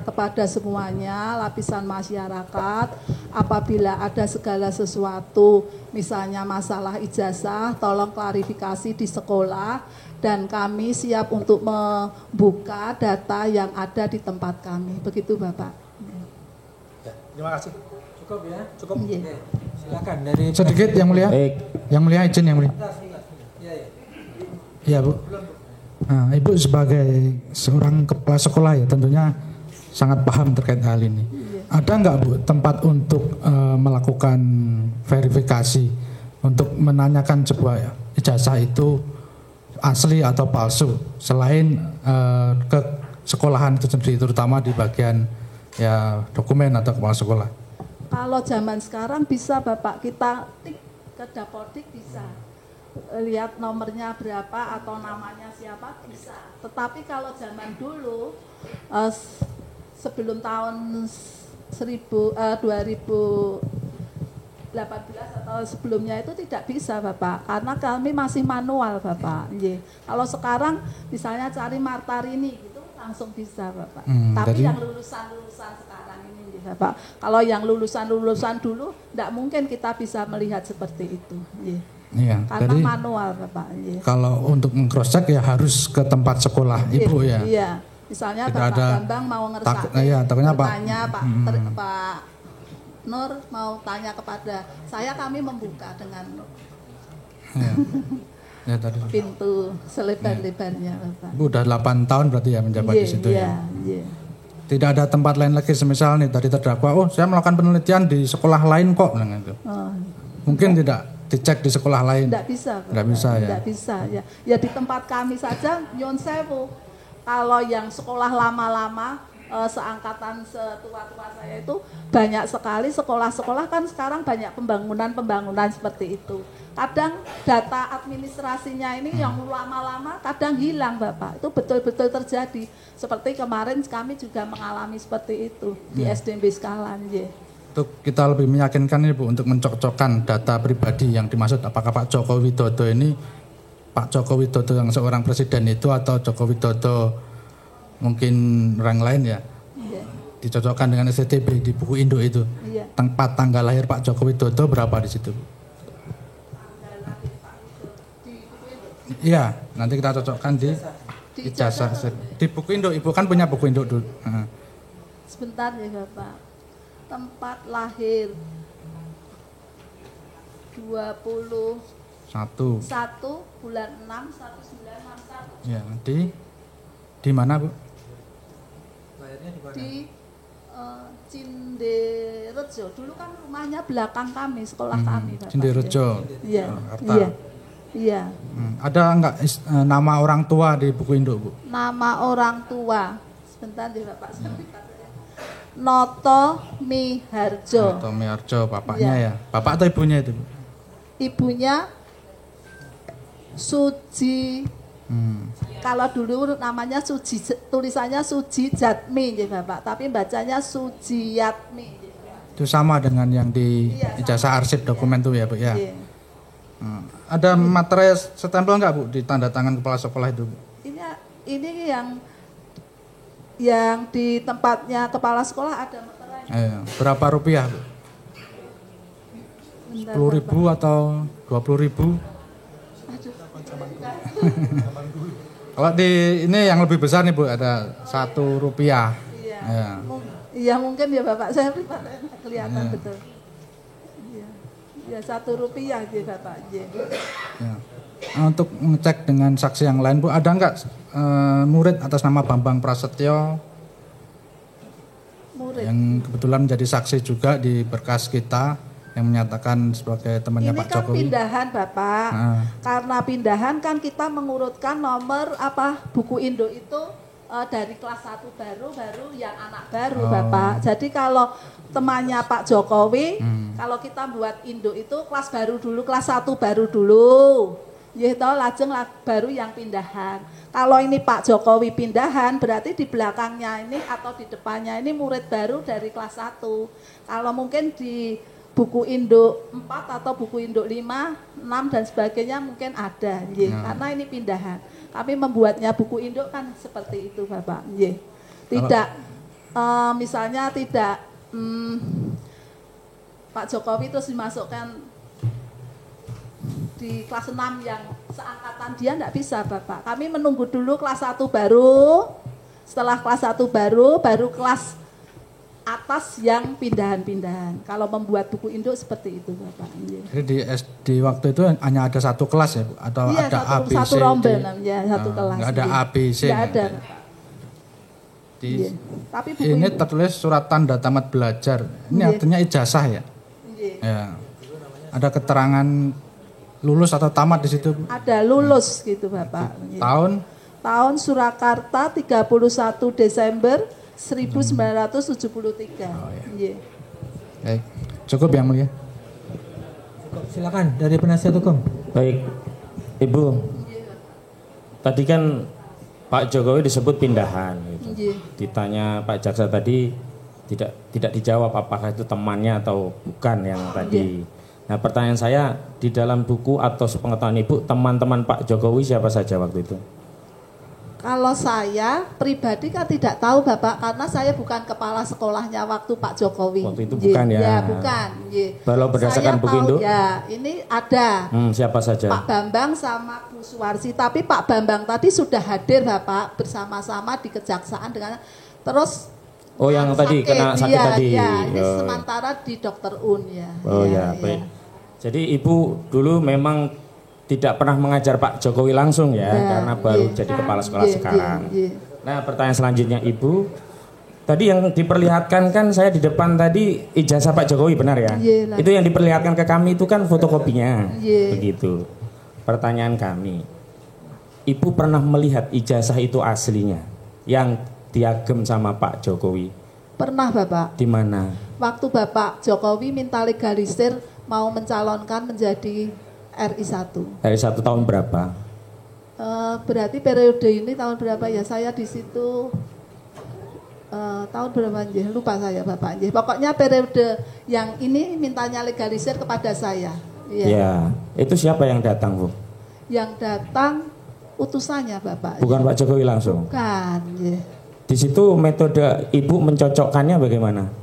kepada semuanya lapisan masyarakat, apabila ada segala sesuatu misalnya masalah ijazah, tolong klarifikasi di sekolah dan kami siap untuk membuka data yang ada di tempat kami. Begitu Bapak. Terima kasih. Cukup ya? Cukup. Silakan dari sedikit yang mulia. Yang mulia izin yang mulia. Iya Bu. Nah, Ibu sebagai seorang kepala sekolah ya tentunya sangat paham terkait hal ini. Ada nggak Bu tempat untuk melakukan verifikasi untuk menanyakan sebuah ijazah itu asli atau palsu selain ke sekolahan itu sendiri, terutama di bagian ya dokumen atau kepala sekolah? Kalau zaman sekarang bisa Bapak, kita tik ke Dapodik bisa lihat nomornya berapa atau namanya siapa bisa. Tetapi kalau zaman dulu sebelum tahun 2018 atau sebelumnya itu tidak bisa Bapak, karena kami masih manual Bapak. Kalau sekarang misalnya cari Martarini gitu langsung bisa Bapak. Tapi yang lulusan sekarang ini Bapak, kalau yang lulusan dulu tidak mungkin kita bisa melihat seperti itu. Iya, karena jadi manual Bapak. Kalau untuk meng-cross check ya harus ke tempat sekolah Ibu ya. Iya, misalnya tidak Bapak ada, Bambang mau ngeresakin, bertanya Pak Nur mau tanya kepada saya, kami membuka dengan ya, tadi. pintu selebar-lebarnya Bapak. Bu udah 8 tahun berarti ya menjabat di situ ya. Tidak ada tempat lain lagi, semisal nih tadi terdakwa, saya melakukan penelitian di sekolah lain kok, gitu. Mungkin tidak dicek di sekolah lain. Tidak bisa. Tidak bisa ya. Tidak bisa ya. Ya di tempat kami saja Nyon Sewu. Kalau yang sekolah lama-lama seangkatan setua-tua saya itu banyak sekali sekolah-sekolah, kan sekarang banyak pembangunan seperti itu. Kadang data administrasinya ini yang lama-lama kadang hilang Bapak. Itu betul-betul terjadi. Seperti kemarin kami juga mengalami seperti itu di SDMB Skalan. Untuk kita lebih meyakinkan ini Bu, untuk mencocokkan data pribadi yang dimaksud, apakah Pak Joko Widodo ini Pak Joko Widodo yang seorang presiden itu atau Joko Widodo mungkin orang lain ya, dicocokkan dengan STB di buku induk itu. Tempat tanggal lahir Pak Joko Widodo berapa di situ Bu? Iya, nanti kita cocokkan di ijazah. Di buku induk, Ibu kan punya buku induk dulu. Sebentar ya Bapak. Tempat lahir 21 bulan 6 1961. Ya, di mana Bu? Lahirnya di mana? Di Cinderejo. Dulu kan rumahnya belakang kami, sekolah kami Bapak. Cinderejo. Iya. Iya. Ada enggak nama orang tua di buku induk Bu? Nama orang tua. Sebentar ya Bapak. Noto Miharjo. Noto Miharjo, bapaknya ya. Bapak atau ibunya itu? Ibunya Suji. Kalau dulu namanya Suji, tulisannya Suji Jatmi ya Bapak, tapi bacanya Sujiyatmi. Itu sama dengan yang di ijazah arsip dokumen itu ya Bu ya. Ada materai stempel enggak Bu di tanda tangan kepala sekolah itu Bu? Ini yang di tempatnya kepala sekolah ada materai. Berapa rupiah Bu? 10.000 atau 20.000? Kalau di ini yang lebih besar nih Bu, ada 1 rupiah. Iya mungkin ya Bapak, saya kelihatan betul. Ya 1 rupiah ya Bapak. Ya. Untuk mengecek dengan saksi yang lain Bu, ada enggak murid atas nama Bambang Prasetyo yang kebetulan menjadi saksi juga di berkas kita yang menyatakan sebagai temannya Pak Jokowi? Ini kan pindahan Bapak. Karena pindahan kan kita mengurutkan nomor buku induk itu dari kelas 1 baru yang anak baru Bapak. Jadi kalau temannya Pak Jokowi, kalau kita buat induk itu kelas baru dulu, kelas 1 baru dulu. Yaitu lajeng baru yang pindahan. Kalau ini Pak Jokowi pindahan, berarti di belakangnya ini atau di depannya ini murid baru dari kelas 1. Kalau mungkin di buku induk 4 atau buku induk 5, 6 dan sebagainya mungkin ada. Karena ini pindahan. Kami membuatnya buku induk kan seperti itu Bapak. Tidak, misalnya tidak Pak Jokowi terus dimasukkan di kelas 6 yang seangkatan dia, enggak bisa Bapak. Kami menunggu dulu kelas 1 baru, setelah kelas 1 baru kelas atas yang pindahan-pindahan. Kalau membuat buku induk seperti itu, Bapak. Jadi di SD waktu itu hanya ada satu kelas ya, Bu? Atau Iya, ada A, B, C, satu D? rombel ya, satu kelas. Nggak ada iya. A, B, C? Nggak ada. Di, Tapi buku ini tertulis surat tanda tamat belajar. Ini artinya ijazah ya? Ya. Ada keterangan lulus atau tamat di situ, Bu? Ada lulus gitu, Bapak. Tahun? Tahun Surakarta 31 Desember 1973. Iya. Baik. Cukup yang mulia. Silakan dari penasihat hukum. Baik, Ibu. Tadi kan Pak Jokowi disebut pindahan. Gitu. Ditanya Pak Jaksa tadi tidak dijawab apakah itu temannya atau bukan yang tadi. Nah, pertanyaan saya di dalam buku atau sepengetahuan Ibu, teman-teman Pak Jokowi siapa saja waktu itu? Kalau saya pribadi kan tidak tahu, Bapak, karena saya bukan kepala sekolahnya waktu Pak Jokowi. Waktu itu bukan ya? Ya, bukan. Kalau berdasarkan buku induk? Ya, ini ada. Siapa saja? Pak Bambang sama Bu Suwarsi. Tapi Pak Bambang tadi sudah hadir, Bapak, bersama-sama di kejaksaan dengan terus. Oh, yang tadi kena sakit tadi. Ya, ini sementara di Dr. Un ya. Oh ya, baik. Jadi Ibu dulu memang tidak pernah mengajar Pak Jokowi langsung ya, karena baru jadi kepala sekolah sekarang. Nah, pertanyaan selanjutnya Ibu, tadi yang diperlihatkan kan saya di depan tadi ijazah Pak Jokowi, benar ya? Itu yang diperlihatkan ke kami itu kan fotokopinya, begitu. Pertanyaan kami, Ibu pernah melihat ijazah itu aslinya yang diagem sama Pak Jokowi? Pernah, Bapak. Di mana? Waktu Bapak Jokowi minta legalisir mau mencalonkan menjadi RI1. RI1 tahun berapa? Berarti periode ini tahun berapa ya? Saya di situ tahun berapa nggih? Lupa saya, Bapak nggih. Pokoknya periode yang ini mintanya legalisir kepada saya. Ya, itu siapa yang datang, Bu? Yang datang utusannya, Bapak. Bukan Pak Jokowi langsung? Bukan, nggih. Di situ metode Ibu mencocokkannya bagaimana?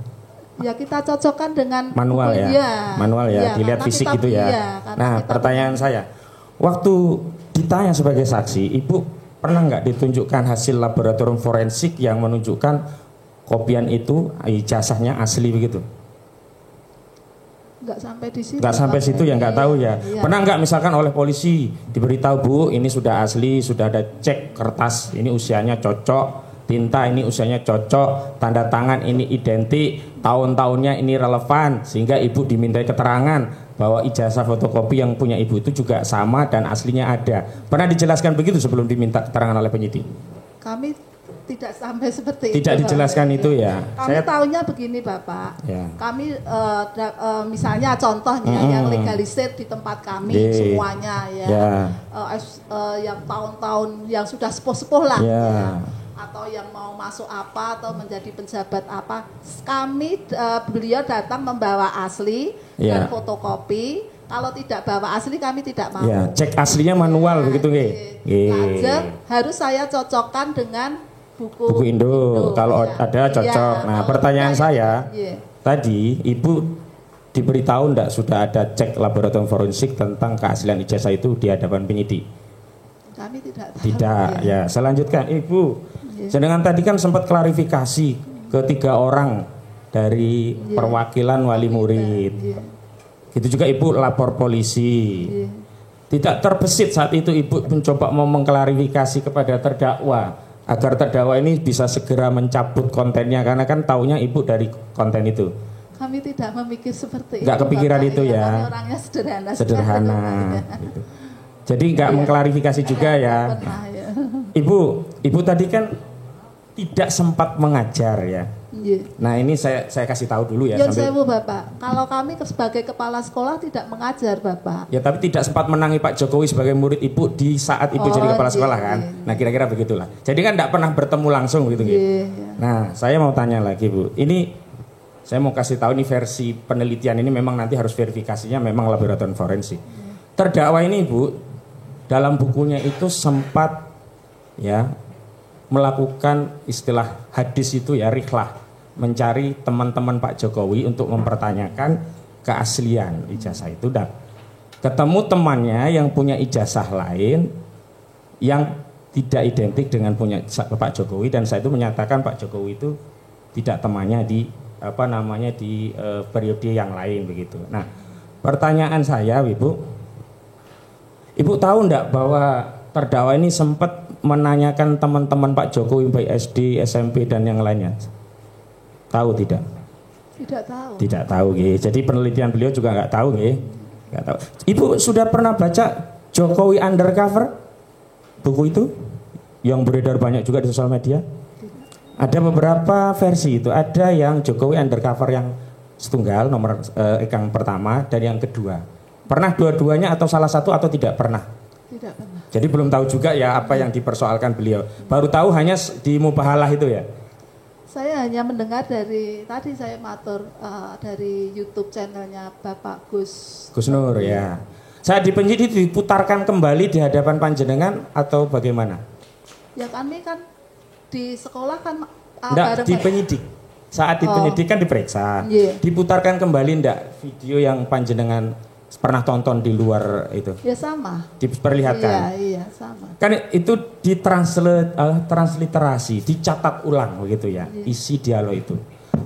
Ya kita cocokkan dengan manual ya, manual ya, dilihat fisik gitu ya. Nah, pertanyaan saya, waktu ditanya sebagai saksi, Ibu pernah nggak ditunjukkan hasil laboratorium forensik yang menunjukkan kopian itu ijazahnya asli begitu? Nggak sampai di situ. Nggak sampai situ ya, nggak tahu ya. Pernah nggak misalkan oleh polisi diberitahu, Bu, ini sudah asli, sudah ada cek kertas, ini usianya cocok, tinta ini usianya cocok, tanda tangan ini identik, tahun-tahunnya ini relevan, sehingga Ibu dimintai keterangan bahwa ijazah fotokopi yang punya Ibu itu juga sama dan aslinya ada. Pernah dijelaskan begitu sebelum diminta keterangan oleh penyidik? Kami tidak sampai seperti itu. Tidak dijelaskan Bapak. Itu ya. Kami tahunya begini, Bapak. Ya. Kami misalnya contohnya yang legalisir di tempat kami semuanya ya. Yang tahun-tahun yang sudah sepuh-sepuh lah. Ya. Atau yang mau masuk apa atau menjadi pejabat apa, kami beliau datang membawa asli dan fotokopi. Kalau tidak bawa asli kami tidak mau. Ya, cek aslinya manual begitu nggih. Harus saya cocokkan dengan buku induk. Kalau ada cocok. Nah, pertanyaan saya tadi, Ibu diberitahu enggak sudah ada cek laboratorium forensik tentang keaslian ijazah itu di hadapan penyidik? Kami tidak tahu. Tidak, ya. Saya lanjutkan, Ibu. Sedangkan tadi kan sempat klarifikasi ke 3 orang dari perwakilan wali murid. Itu juga Ibu lapor polisi. Tidak terbesit saat itu Ibu mencoba mau mengklarifikasi kepada terdakwa agar terdakwa ini bisa segera mencabut kontennya, karena kan taunya Ibu dari konten itu. Kami tidak memikir seperti itu. Nggak kepikiran itu ya. Orangnya sederhana. Sederhana. Gitu. Jadi nggak mengklarifikasi juga ya. Pernah, ya. Ibu tadi kan tidak sempat mengajar ya. Nah, ini saya kasih tahu dulu ya. Sewu, Bapak. Kalau kami sebagai kepala sekolah tidak mengajar, Bapak. Ya, tapi tidak sempat menangi Pak Jokowi sebagai murid Ibu di saat Ibu jadi kepala sekolah kan. Nah, kira-kira begitulah. Jadi kan tidak pernah bertemu langsung gitu. Nah, saya mau tanya lagi, Bu. Ini saya mau kasih tahu nih versi penelitian ini memang nanti harus verifikasinya memang laboratorium forensik. Terdakwa ini, Bu, dalam bukunya itu sempat ya melakukan istilah hadis itu ya, rihlah, mencari teman-teman Pak Jokowi untuk mempertanyakan keaslian ijazah itu, dan ketemu temannya yang punya ijazah lain yang tidak identik dengan punya Pak Jokowi, dan saya itu menyatakan Pak Jokowi itu tidak temannya di di periode yang lain begitu. Nah, pertanyaan saya, Ibu tahu enggak bahwa terdakwa ini sempat menanyakan teman-teman Pak Jokowi baik SD, SMP dan yang lainnya? Tahu tidak? Tidak tahu. Tidak tahu, nggih. Jadi penelitian beliau juga nggak tahu, nggih. Nggak tahu. Ibu sudah pernah baca Jokowi Undercover? Buku itu yang beredar banyak juga di sosial media. Ada beberapa versi itu. Ada yang Jokowi Undercover yang setunggal nomor yang pertama dan yang kedua. Pernah dua-duanya atau salah satu atau tidak pernah? Tidak pernah. Jadi belum tahu juga ya apa yang dipersoalkan beliau. Baru tahu hanya di Mubahalah itu ya. Saya hanya mendengar dari tadi saya matur dari YouTube channelnya Bapak Gus Nur ya. Saya di penyidik diputarkan kembali di hadapan panjenengan atau bagaimana? Ya kami kan di sekolah kan enggak, di penyidik. Saat di penyidik kan diperiksa. Yeah. Diputarkan kembali enggak video yang panjenengan pernah tonton di luar itu? Ya sama. Diperlihatkan. Iya, sama. Kan itu ditransliterasi, dicatat ulang begitu ya, isi dialog itu.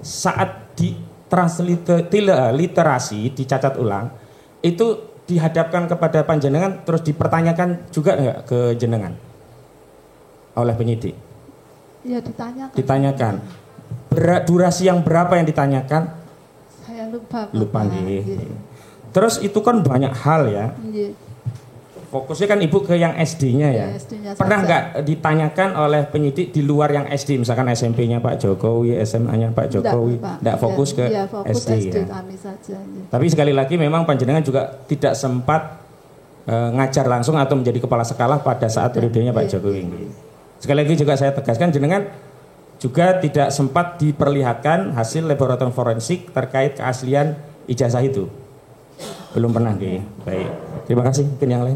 Saat di transliterasi, dicatat ulang, itu dihadapkan kepada panjenengan terus dipertanyakan juga enggak ke jenengan oleh penyidik? Ya ditanyakan. Ditanyakan. Durasi yang berapa yang ditanyakan? Saya lupa. Lupa nih. Terus itu kan banyak hal ya. Fokusnya kan Ibu ke yang SD-nya ya. Pernah nggak ditanyakan oleh penyidik di luar yang SD, misalkan SMP-nya Pak Jokowi, SMA-nya Pak Jokowi, nggak fokus ke SD ya. Kami saja. Tapi sekali lagi memang panjenengan juga tidak sempat ngajar langsung atau menjadi kepala sekolah pada saat periodenya Pak Jokowi. Sekali lagi juga saya tegaskan, jenengan juga tidak sempat diperlihatkan hasil laboratorium forensik terkait keaslian ijazah itu. Belum pernah, nggih. Baik. Terima kasih. Mungkin yang lain.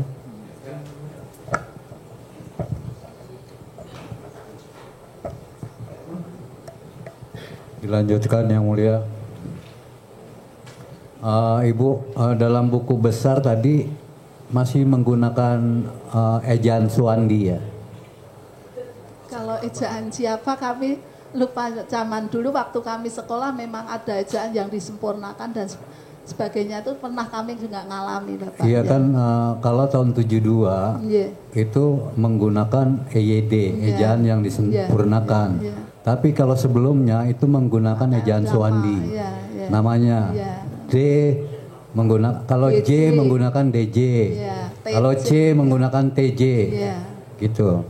Dilanjutkan yang mulia. Ibu, dalam buku besar tadi masih menggunakan ejaan Suwandi ya? Kalau ejaan siapa kami lupa. Zaman dulu waktu kami sekolah memang ada ejaan yang disempurnakan dan sebagainya, itu pernah kami juga ngalami Bapak. Iya kan, kalau tahun 72 itu menggunakan EYD, ejaan yang disempurnakan. Tapi kalau sebelumnya itu menggunakan ejaan Suwandi. Namanya D menggunakan, kalau J menggunakan DJ. Kalau C menggunakan TJ. Gitu.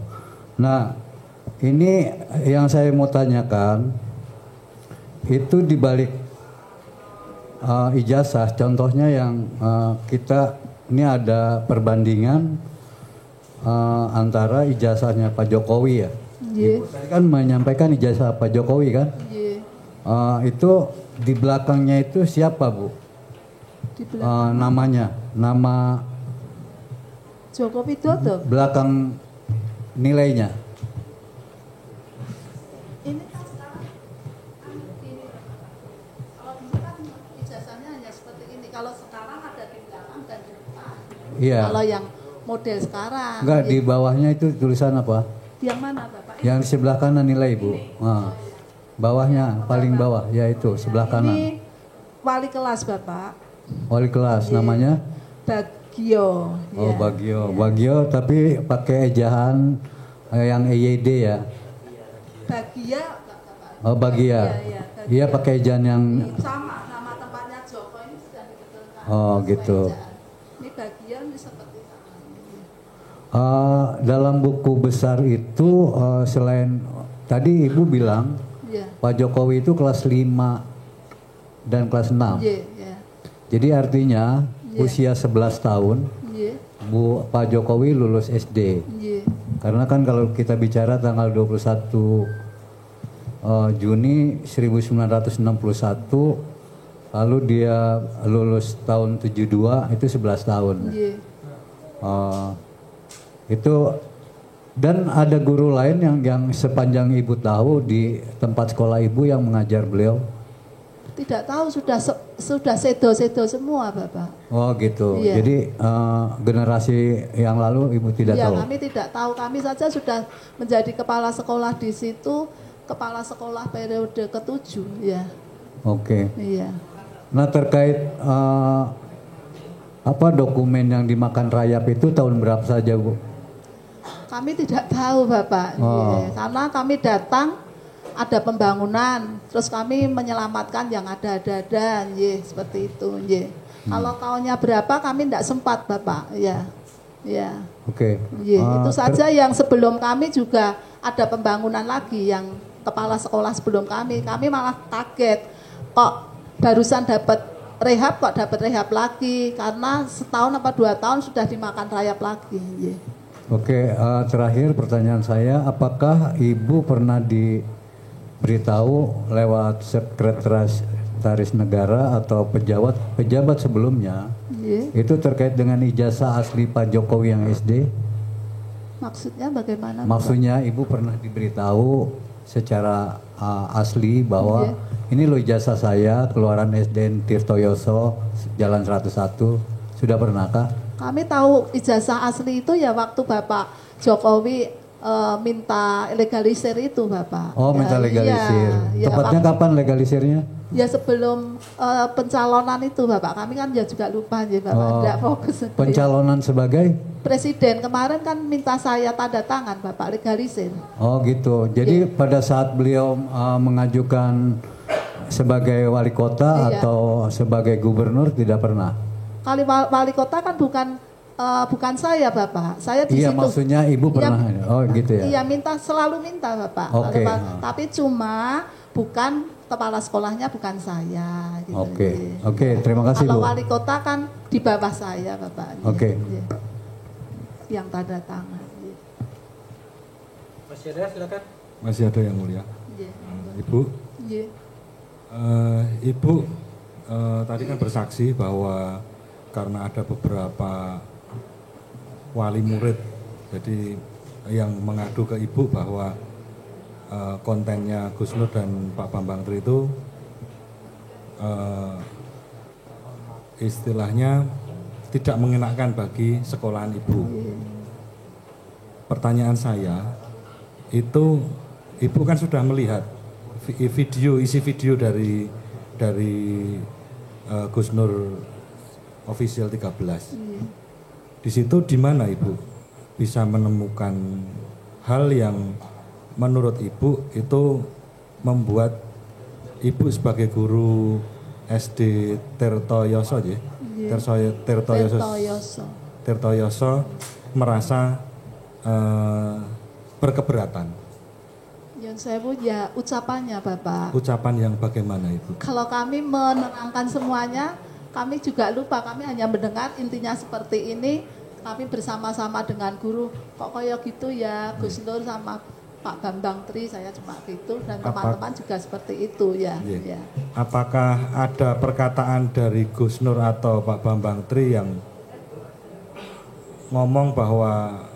Nah, ini yang saya mau tanyakan, itu dibalik ijazah, contohnya yang kita ini ada perbandingan antara ijazahnya Pak Jokowi ya. Ibu tadi kan menyampaikan ijazah Pak Jokowi kan. Itu di belakangnya itu siapa Bu? Namanya, nama Joko Widodo. Belakang nilainya. Ini kan sekarang ini, kalau dulu kan ijazahnya hanya seperti ini. Kalau sekarang ada di belakang dan di depan. Iya. Kalau yang model sekarang. Enggak, di bawahnya itu tulisan apa? Yang mana Bapak? Yang di sebelah kanan nilai Bu. Nah, bawahnya, paling bawah, yaitu sebelah kanan. Ini wali kelas Bapak. Wali kelas, namanya? Bagio. Oh, Bagio. Bagio tapi pakai ejaan yang EYD ya? Bagia. Oh, Bagia. Iya, pakai ejaan yang... Sama, nama tempatnya Joko ini sudah dibetulkan. Oh, gitu. Ini Bagia ini seperti dalam buku besar itu selain tadi Ibu bilang Pak Jokowi itu kelas 5 dan kelas 6. Jadi artinya usia 11 tahun Pak Jokowi lulus SD. Karena kan kalau kita bicara tanggal 21 Juni 1961 lalu dia lulus tahun 72 itu 11 tahun. Itu, dan ada guru lain yang sepanjang Ibu tahu di tempat sekolah Ibu yang mengajar beliau? Tidak tahu, sudah sedo-sedo semua Bapak. Oh gitu. Jadi generasi yang lalu Ibu tidak tahu? Kami tidak tahu. Kami saja sudah menjadi kepala sekolah di situ, kepala sekolah periode ke-7 ya. Oke. Iya. Nah terkait apa dokumen yang dimakan rayap itu tahun berapa saja Bu? Kami tidak tahu Bapak, karena kami datang ada pembangunan, terus kami menyelamatkan yang ada-ada, seperti itu. Kalau tahunnya berapa kami tidak sempat Bapak, ya. Oke. Itu saja yang sebelum kami juga ada pembangunan lagi yang kepala sekolah sebelum kami malah kaget kok barusan dapat rehab lagi karena setahun apa 2 tahun sudah dimakan rayap lagi. Oke, terakhir pertanyaan saya, apakah Ibu pernah diberitahu lewat sekretaris negara atau pejabat sebelumnya itu terkait dengan ijazah asli Pak Jokowi yang SD? Maksudnya bagaimana? Maksudnya Ibu pernah diberitahu secara asli bahwa ini loh ijazah saya keluaran SDN Tirtoyoso Jalan 101, sudah pernahkah? Kami tahu ijazah asli itu ya waktu Bapak Jokowi minta legalisir itu Bapak. Oh minta legalisir. Tepatnya kapan legalisirnya? Ya sebelum pencalonan itu Bapak, kami kan ya juga lupa ya Bapak, tidak fokus. Pencalonan sebagai? Presiden, kemarin kan minta saya tanda tangan Bapak legalisir. Oh gitu, jadi pada saat beliau mengajukan sebagai wali kota atau sebagai gubernur tidak pernah? Kali wali kota kan bukan saya Bapak, saya di situ. Iya maksudnya Ibu pernah, oh gitu ya? Iya selalu minta Bapak, tapi cuma bukan kepala sekolahnya bukan saya. Gitu. Oke, terima kasih kalau Bu. wali kota kan di bawah saya Bapak. Oke. Yang tanda tangan. Masih ada silakan. Masih ada yang mulia. Ibu. Ibu tadi kan bersaksi bahwa karena ada beberapa wali murid, jadi yang mengadu ke Ibu bahwa kontennya Gus Nur dan Pak Bambang Tri itu istilahnya tidak mengenakan bagi sekolahan Ibu. Pertanyaan saya, itu Ibu kan sudah melihat isi video dari Gus Nur Official 13. Di situ di mana Ibu bisa menemukan hal yang menurut Ibu itu membuat Ibu sebagai guru SD Tirtoyoso Tirtoyoso merasa berkeberatan? Yang saya punya ucapannya Bapak. Ucapan yang bagaimana Ibu? Kalau kami menerangkan semuanya, kami juga lupa, kami hanya mendengar intinya seperti ini. Kami bersama-sama dengan guru, kok kayak gitu ya Gus Nur sama Pak Bambang Tri, saya cuma gitu, dan teman-teman juga seperti itu ya. Apakah ada perkataan dari Gus Nur atau Pak Bambang Tri yang ngomong bahwa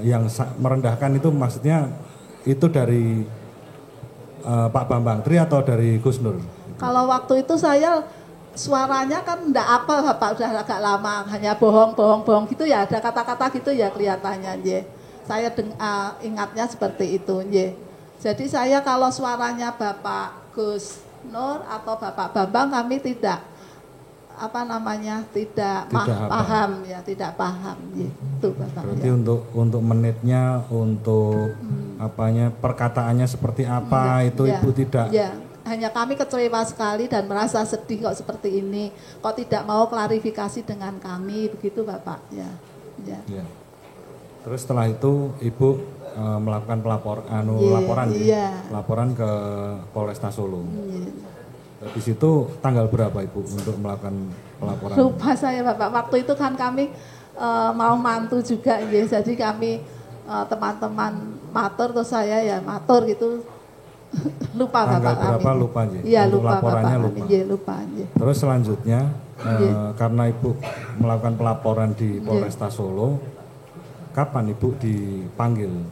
yang merendahkan itu maksudnya itu dari Pak Bambang Tri atau dari Gus Nur? Kalau waktu itu saya suaranya kan enggak apa Bapak, udah agak lama, hanya bohong gitu ya, ada kata-kata gitu ya kelihatannya saya ingatnya seperti itu Jadi saya kalau suaranya Bapak Gus Nur atau Bapak Bambang kami tidak paham ya, tidak paham gitu Bapak. Berarti untuk menitnya, untuk perkataannya seperti apa itu Ibu tidak. Hanya kami kecewa sekali dan merasa sedih kok seperti ini, kok tidak mau klarifikasi dengan kami begitu Bapak ya. Terus setelah itu Ibu melakukan laporan ke Polresta Solo. Di situ tanggal berapa Ibu untuk melakukan pelaporan? Lupa saya Bapak, waktu itu kan kami mau mantu juga jadi kami teman-teman matur, terus saya ya matur gitu. Lupa tanggal Bapak berapa kami. lupa Iya lupa laporannya Bapak, lupa. Terus selanjutnya karena Ibu melakukan pelaporan di Polresta Solo, kapan Ibu dipanggil?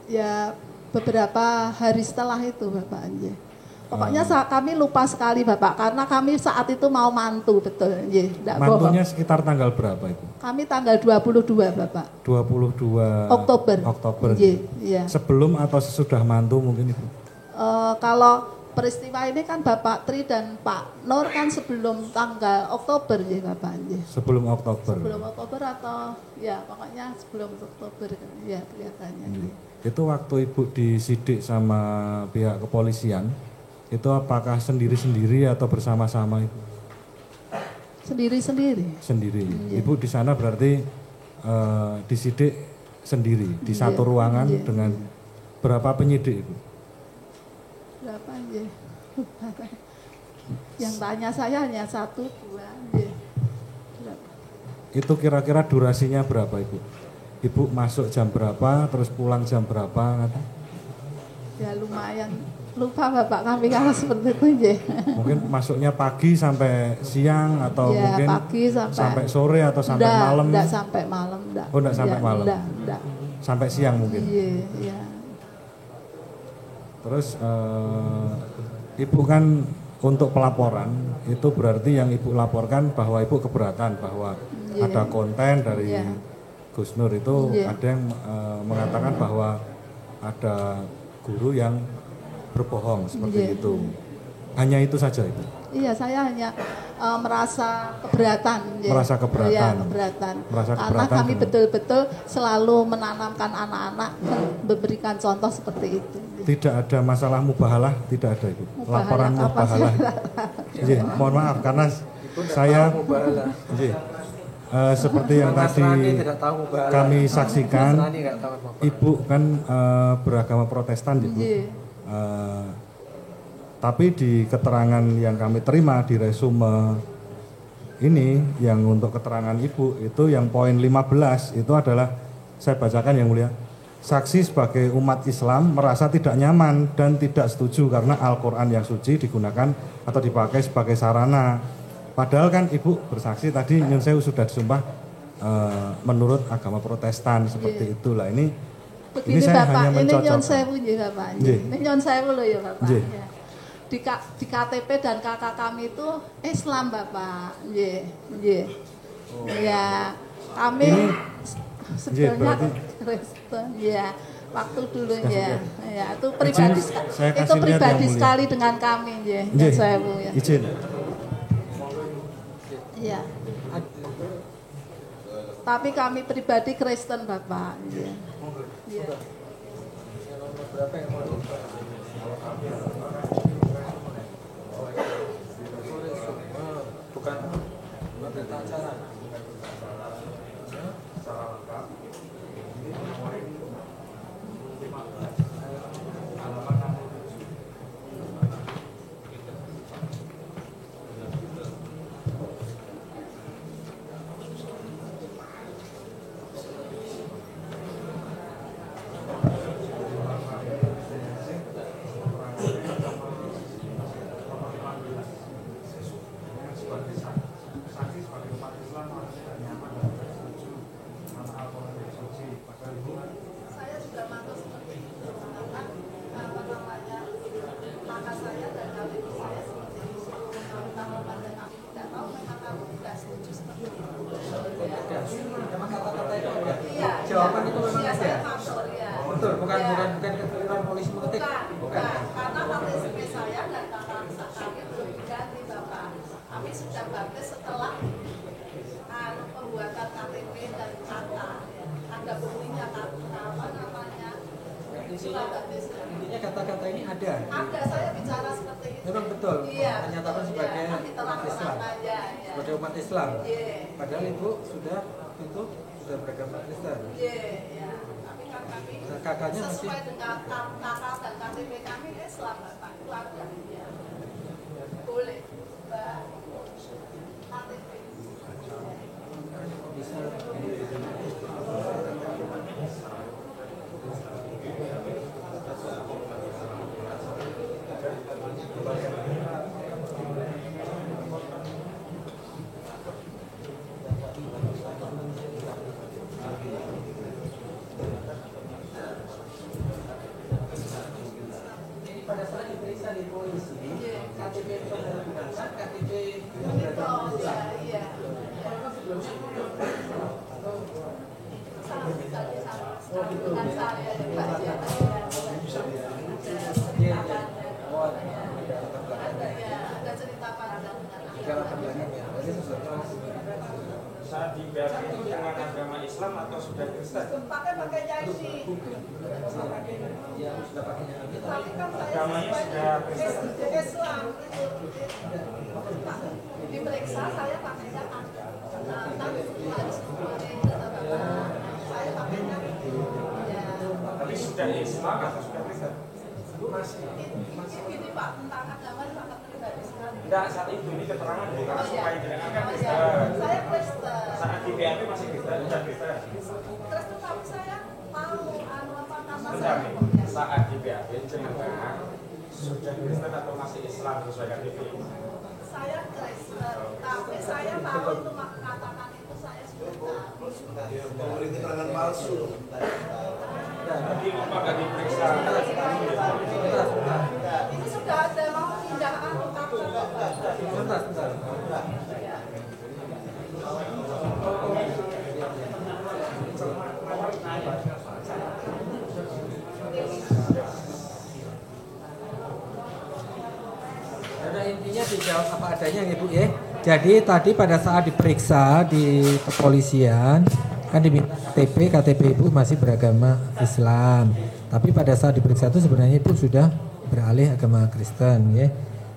Ya beberapa hari setelah itu Bapak. Pokoknya kami lupa sekali Bapak, karena kami saat itu mau mantu, betul. Mantunya sekitar tanggal berapa Ibu? Kami tanggal 22 Bapak. 22 Oktober. Iya. Sebelum atau sesudah mantu mungkin Ibu? Kalau peristiwa ini kan Bapak Tri dan Pak Nur kan sebelum tanggal Oktober ya Bapak? Sebelum Oktober. Sebelum Oktober atau ya pokoknya sebelum Oktober ya kelihatannya. Itu waktu Ibu disidik sama pihak kepolisian, itu apakah sendiri-sendiri atau bersama-sama Ibu? Sendiri-sendiri. Sendiri. Ibu di sana berarti disidik sendiri di satu ruangan dengan berapa penyidik Ibu? Berapa ya? Yang tanya saya hanya 1, 2 ya. Itu kira-kira durasinya berapa Ibu? Ibu masuk jam berapa, terus pulang jam berapa? Ya lumayan, lupa Bapak kami kalau seperti itu ya. Mungkin masuknya pagi sampai siang atau ya, mungkin pagi sampai sore atau sampai malam? Enggak sampai malam, enggak. Oh, enggak sampai malam. Enggak. Sampai siang mungkin. Iya. Terus Ibu kan untuk pelaporan itu berarti yang Ibu laporkan bahwa Ibu keberatan bahwa ada konten dari Gus Nur itu ada yang mengatakan bahwa ada guru yang berbohong seperti itu. Hanya itu saja Ibu? Iya, saya hanya merasa keberatan. Merasa keberatan. Ya, keberatan. Merasa karena keberatan kami betul-betul selalu menanamkan anak-anak memberikan contoh seperti itu. Tidak ada masalah mubahalah, tidak ada Ibu. Laporan mubahalah. Mohon maaf karena saya seperti yang tadi kami saksikan, Ibu kan beragama Protestan Ibu. Tapi di keterangan yang kami terima di resume ini yang untuk keterangan Ibu itu yang poin 15 itu adalah saya bacakan yang mulia. Saksi sebagai umat Islam merasa tidak nyaman dan tidak setuju karena Al-Quran yang suci digunakan atau dipakai sebagai sarana. Padahal kan Ibu bersaksi tadi Nyun Sewu sudah disumpah menurut agama Protestan seperti itulah. Ini saya Bapak, hanya mencocokkan. Ini Nyun Sewu ya Bapak. Ini Nyun Sewu loh ya Bapak. Ya. Di KTP dan KK kami itu Islam Bapak. Ya, kami sebenarnya Kristen ya. Waktu dulu ya itu pribadi sekali dengan kami ya. Nyun Sewu ya. Izin. Iya. Tapi kami pribadi Kristen Bapak. Iya. Iya. Bukan berita acara. Jawaban itu memang ada. Betul, bukan keterangan polisi mengetik. Bukan. Karena KTP saya dan kakak kami belum diganti Bapak. Kami sudah baptis setelah pembuatan KTP dan kata. Ada buktinya apa namanya? Intinya kata-kata ini ada. Ada, saya bicara seperti itu. Memang betul. Iya. Menyatakan sebagai umat Islam. Sebagai umat Islam. Padahal Ibu sudah itu sudah beragama Kristen. Iya. Tapi kan kami kakaknya sesuai dengan kakak dan KTP kami Islam Bapak. Keluarga. Ya. Boleh. KTP. Bisa. Pada saat diperiksa di polisi, KTP itu adalah gunakan KTP yang berada di iya. Apakah sebelumnya Dengan saya ya Pak. Saat di BAP itu dengan agama Islam atau sudah Kristen? Pakai jasi. Agamanya sudah Kristen. Islam itu. Diperiksa saya pakainya Tapi sudah Islam atau sudah Kristen? Ini Pak, tentang agama sangat pribadi sekali. Enggak, saat itu ini keterangan karena supaya jenengan kan Kristen. Saya Kristen. Saat di BAP masih Kristen, sudah Kristen. Kristen tapi saya tahu apa nama Bentar saya. nih, saat di BAP jenengan sudah Kristen atau masih Islam sesuai KTP? Saya Kristen, tapi saya tahu itu mengatakan itu saya sudah tahu. Memberi keterangan palsu. Tapi apa nggak diperiksa? Ini sudah ada mau pindah Karena intinya dijawab apa adanya Ibu ya. Jadi tadi pada saat diperiksa di kepolisian kan diminta KTP Ibu masih beragama Islam. Tapi pada saat diperiksa itu sebenarnya Ibu sudah beralih agama Kristen ya.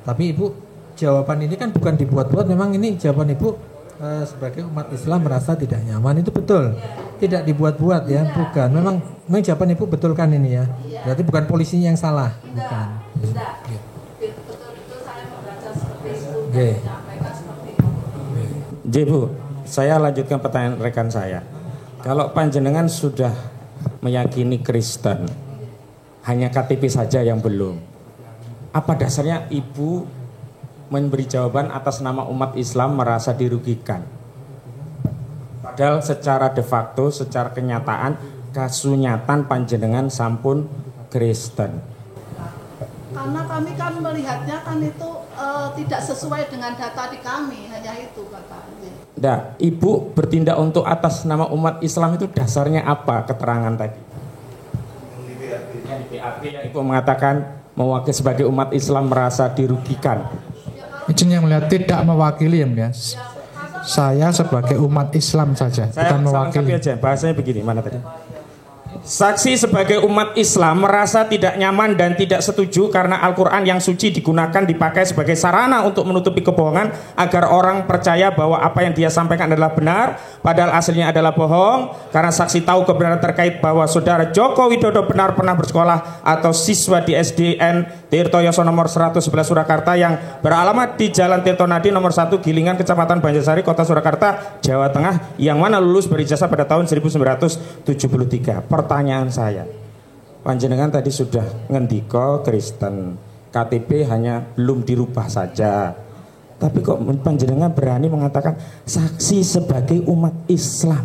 Tapi Ibu jawaban ini kan bukan dibuat-buat, memang ini jawaban Ibu sebagai umat Islam merasa tidak nyaman, itu betul. Tidak dibuat-buat ya, bukan. Memang jawaban Ibu betul kan ini ya. Berarti bukan polisinya yang salah, bukan. Betul-betul saya membaca seperti itu. Oke. Bu, saya lanjutkan pertanyaan rekan saya. Kalau panjenengan sudah meyakini Kristen, hanya KTP saja yang belum, apa dasarnya Ibu memberi jawaban atas nama umat Islam merasa dirugikan? Padahal secara de facto, secara kenyataan, kasunyatan panjenengan sampun Kristen. Karena kami kan melihatnya kan itu tidak sesuai dengan data di kami, hanya itu Bapak. Nah, Ibu bertindak untuk atas nama umat Islam itu dasarnya apa keterangan tadi? Yang di BAP yang Ibu mengatakan mewakili sebagai umat Islam merasa dirugikan. Izin yang melihat tidak mewakili ya Mulia. Saya sebagai umat Islam saja, bukan mewakili. Aja, bahasanya begini, mana tadi? Saksi sebagai umat Islam merasa tidak nyaman dan tidak setuju karena Al-Quran yang suci digunakan dipakai sebagai sarana untuk menutupi kebohongan agar orang percaya bahwa apa yang dia sampaikan adalah benar padahal aslinya adalah bohong. Karena saksi tahu kebenaran terkait bahwa saudara Joko Widodo benar pernah bersekolah atau siswa di SDN Tirtoyoso nomor 111 Surakarta yang beralamat di Jalan Tirtonadi nomor 1 Gilingan Kecamatan Banjarsari Kota Surakarta Jawa Tengah yang mana lulus berijazah pada tahun 1973. Pertanyaan saya, panjenengan tadi sudah ngendiko Kristen, KTP hanya belum dirubah saja, tapi kok panjenengan berani mengatakan saksi sebagai umat Islam?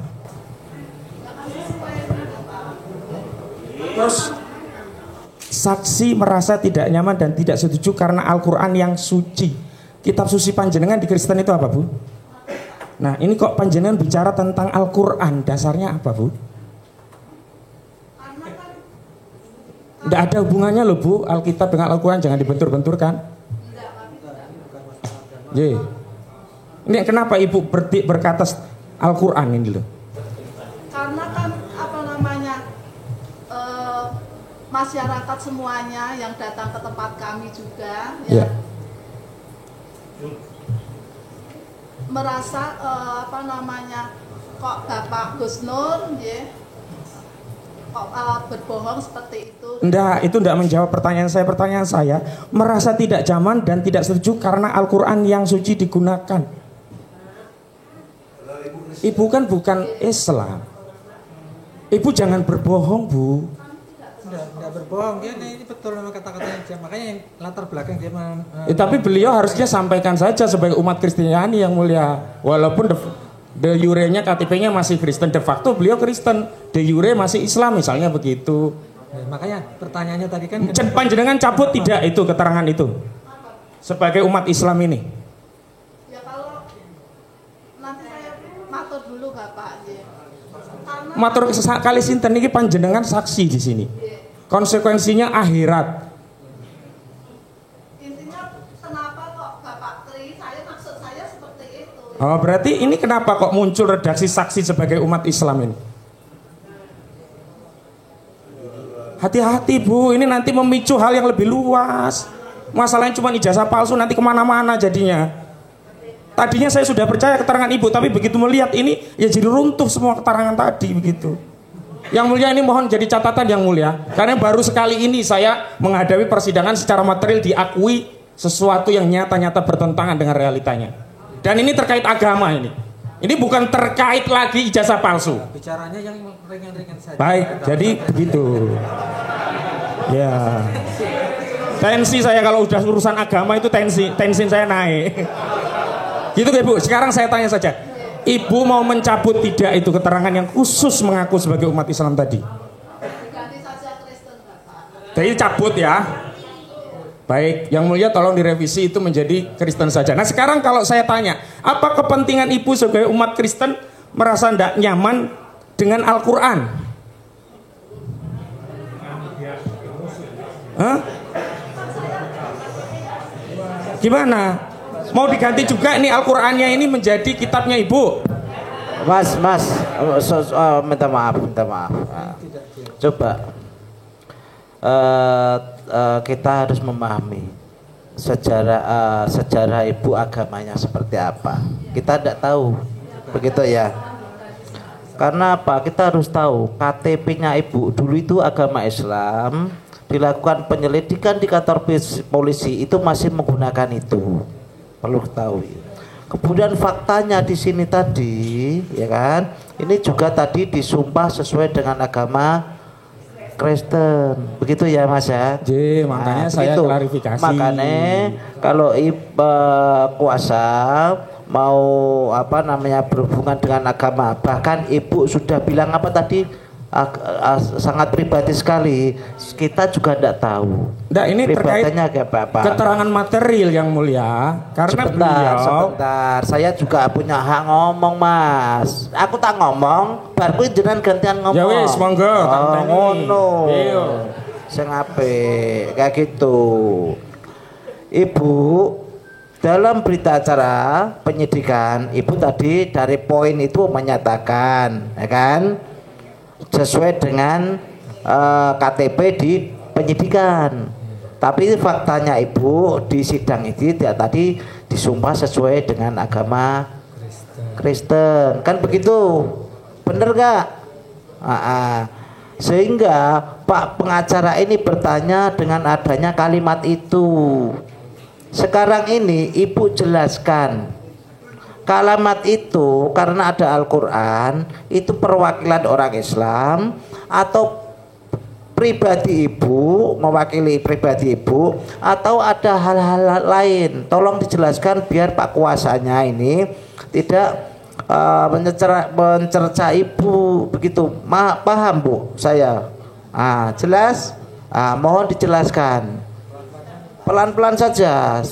Terus saksi merasa tidak nyaman dan tidak setuju karena Al-Quran yang suci. Kitab suci panjenengan di Kristen itu apa, Bu? Nah, ini kok panjenengan bicara tentang Al-Quran, dasarnya apa, Bu? Tidak ada hubungannya loh, Bu, Alkitab dengan Al-Quran, jangan dibentur-benturkan. Ini kenapa Ibu berkata Al-Quran ini loh? Karena kan apa namanya masyarakat semuanya yang datang ke tempat kami juga ya. Merasa apa namanya kok Bapak Gus Nur ya kok berbohong seperti itu. Itu enggak menjawab pertanyaan saya. Pertanyaan saya merasa tidak nyaman dan tidak setuju karena Al-Quran yang suci digunakan. Ibu kan bukan Islam. Ibu jangan berbohong, Bu. Enggak berbohong, ini betul memang kata-katanya dia. Makanya yang latar belakang dia tapi beliau harusnya sampaikan saja sebagai umat Kristiani yang mulia. Walaupun de jure-nya KTP-nya masih Kristen, de facto beliau Kristen, de jure masih Islam misalnya begitu. Ya, makanya pertanyaannya tadi kan panjenengan cabut tidak itu keterangan itu sebagai umat Islam ini? Ya kalau nanti saya matur dulu Bapak ya. Matur kali sinten niki panjenengan saksi di sini. Konsekuensinya akhirat. Intinya kenapa kok Bapak Tri, maksud saya seperti itu Oh, berarti ini kenapa kok muncul redaksi saksi sebagai umat Islam ini? Hati-hati Bu, ini nanti memicu hal yang lebih luas. Masalahnya cuma ijazah palsu, nanti kemana-mana jadinya. Tadinya saya sudah percaya keterangan Ibu, tapi begitu melihat ini, ya jadi runtuh semua keterangan tadi begitu. Yang mulia ini mohon jadi catatan yang mulia, karena baru sekali ini saya menghadapi persidangan secara material diakui sesuatu yang nyata-nyata bertentangan dengan realitanya. Dan ini terkait agama ini. Ini bukan terkait lagi ijazah palsu. Bicaranya yang ringan-ringan saja. Baik, jadi begitu. Ya. Tensi saya kalau udah urusan agama itu tensi saya naik. Gitu ya Bu. Sekarang saya tanya saja. Ibu mau mencabut tidak itu keterangan yang khusus mengaku sebagai umat Islam tadi? Jadi cabut ya. Baik, yang mulia tolong direvisi itu menjadi Kristen saja. Nah sekarang kalau saya tanya, apa kepentingan Ibu sebagai umat Kristen merasa tidak nyaman dengan Al-Quran? Hah? Gimana? Mau diganti juga ini Al-Qurannya ini menjadi kitabnya Ibu? Mas, minta maaf. Coba. Kita harus memahami sejarah Ibu agamanya seperti apa. Kita tidak tahu, begitu ya. Karena apa? Kita harus tahu KTP-nya Ibu dulu itu agama Islam. Dilakukan penyelidikan di kantor polisi itu masih menggunakan itu. Perlu ketahui. Kemudian faktanya di sini tadi, ya kan? Ini juga tadi disumpah sesuai dengan agama Kristen, begitu ya Mas ya? Makanya saya klarifikasi. Makanya kalau kuasa mau berhubungan dengan agama, bahkan Ibu sudah bilang apa tadi? Sangat pribadi sekali. Kita juga tidak tahu. Nah, ini terkait keterangan material yang mulia. Karena sebentar, saya juga punya hak ngomong Mas. Aku tak ngomong, baru jenengan gantian ngomong. Ya wis, monggo. Ngono. Sing apik kayak gitu. Ibu dalam berita acara penyidikan, Ibu tadi dari poin itu menyatakan, ya kan? Sesuai dengan KTP di penyidikan. Tapi faktanya Ibu di sidang itu tadi disumpah sesuai dengan agama Kristen. Kan begitu? Bener gak? Sehingga Pak pengacara ini bertanya dengan adanya kalimat itu. Sekarang ini Ibu jelaskan. Kalimat itu karena ada Al-Quran, itu perwakilan orang Islam atau pribadi Ibu, mewakili pribadi Ibu, atau ada hal-hal lain. Tolong dijelaskan biar Pak kuasanya ini tidak mencerca Ibu begitu. Paham Bu saya? Jelas? Mohon dijelaskan. Pelan-pelan saja.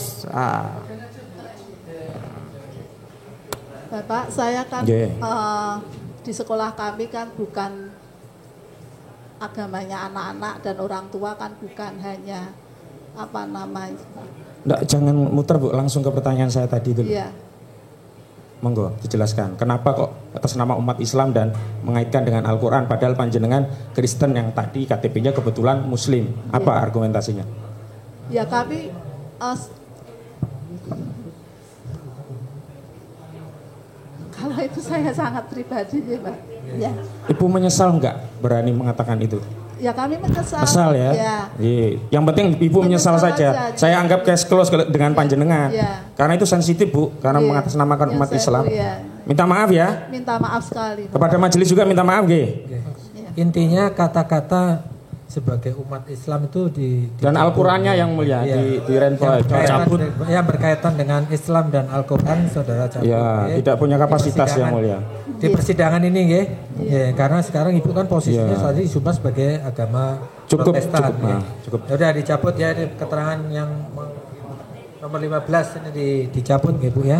Bapak, saya kan di sekolah kami kan bukan agamanya anak-anak dan orang tua kan bukan hanya Nggak, jangan muter Bu, langsung ke pertanyaan saya tadi dulu. Iya. Monggo dijelaskan, kenapa kok atas nama umat Islam dan mengaitkan dengan Al-Quran padahal panjenengan Kristen yang tadi KTP-nya kebetulan Muslim. Apa argumentasinya? Ya kami kalau itu saya sangat pribadi ya Pak. Ya. Ibu menyesal nggak berani mengatakan itu? Ya kami menyesal. Menyesal ya? Iya. Yang penting Ibu menyesal saja. Saya anggap case close dengan panjenengan. Ya. Karena itu sensitif Bu, karena mengatasnamakan umat Islam. Minta maaf ya. Minta maaf sekali. Kepada majelis juga minta maaf G. Intinya kata-kata sebagai umat Islam itu dan Al-Qurannya yang mulia di Renvoy yang berkaitan dengan Islam dan Al-Quran saudara cabut tidak punya kapasitas yang mulia di persidangan ini karena sekarang Ibu kan posisinya tadi disumpah sebagai agama Protestan cukup. Udah dicabut ya ini keterangan yang nomor 15 ini dicabut Ibu ya.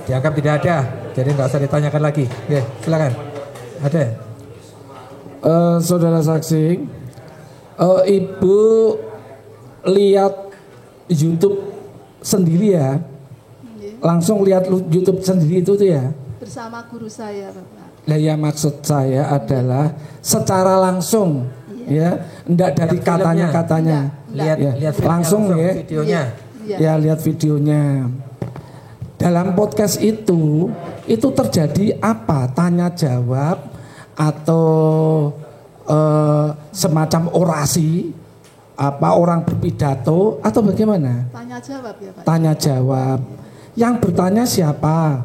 Dianggap tidak ada jadi nggak usah ditanyakan lagi. Silakan ada. Saudara saksi, Ibu lihat YouTube sendiri ya, langsung lihat YouTube sendiri itu tuh ya? Bersama guru saya, Bapak. Lah ya maksud saya adalah secara langsung ya, enggak dari katanya-katanya. Lihat langsung ya. Videonya. Ya lihat videonya. Dalam podcast itu terjadi apa? Tanya jawab atau semacam orasi, apa orang berpidato atau bagaimana? Tanya jawab ya Pak. Tanya jawab. Yang bertanya siapa?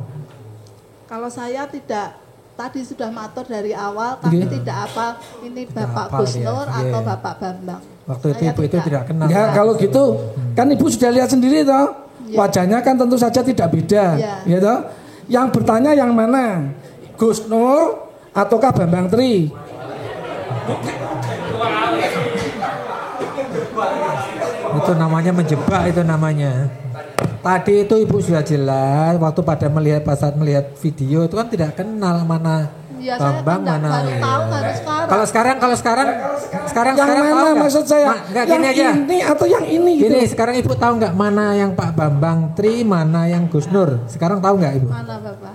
Kalau saya tidak, tadi sudah matur dari awal, kami tidak apa ini Bapak Gus Nur atau Bapak Bambang. Waktu itu ibu itu tidak kenal. Ya kalau gitu kan ibu sudah lihat sendiri toh. Wajahnya kan tentu saja tidak beda, ya toh. Yang bertanya yang mana? Gus Nur ataukah Bambang Tri? Itu namanya menjebak, itu namanya. Tadi itu ibu sudah jelas waktu pada pas saat melihat video itu kan tidak kenal mana Bambang mana. Kalau sekarang yang mana tahu maksud saya? Yang ini atau yang ini? Gini, sekarang ibu tahu nggak mana yang Pak Bambang Tri, mana yang Gus Nur? Sekarang tahu nggak ibu? Mana Bapak?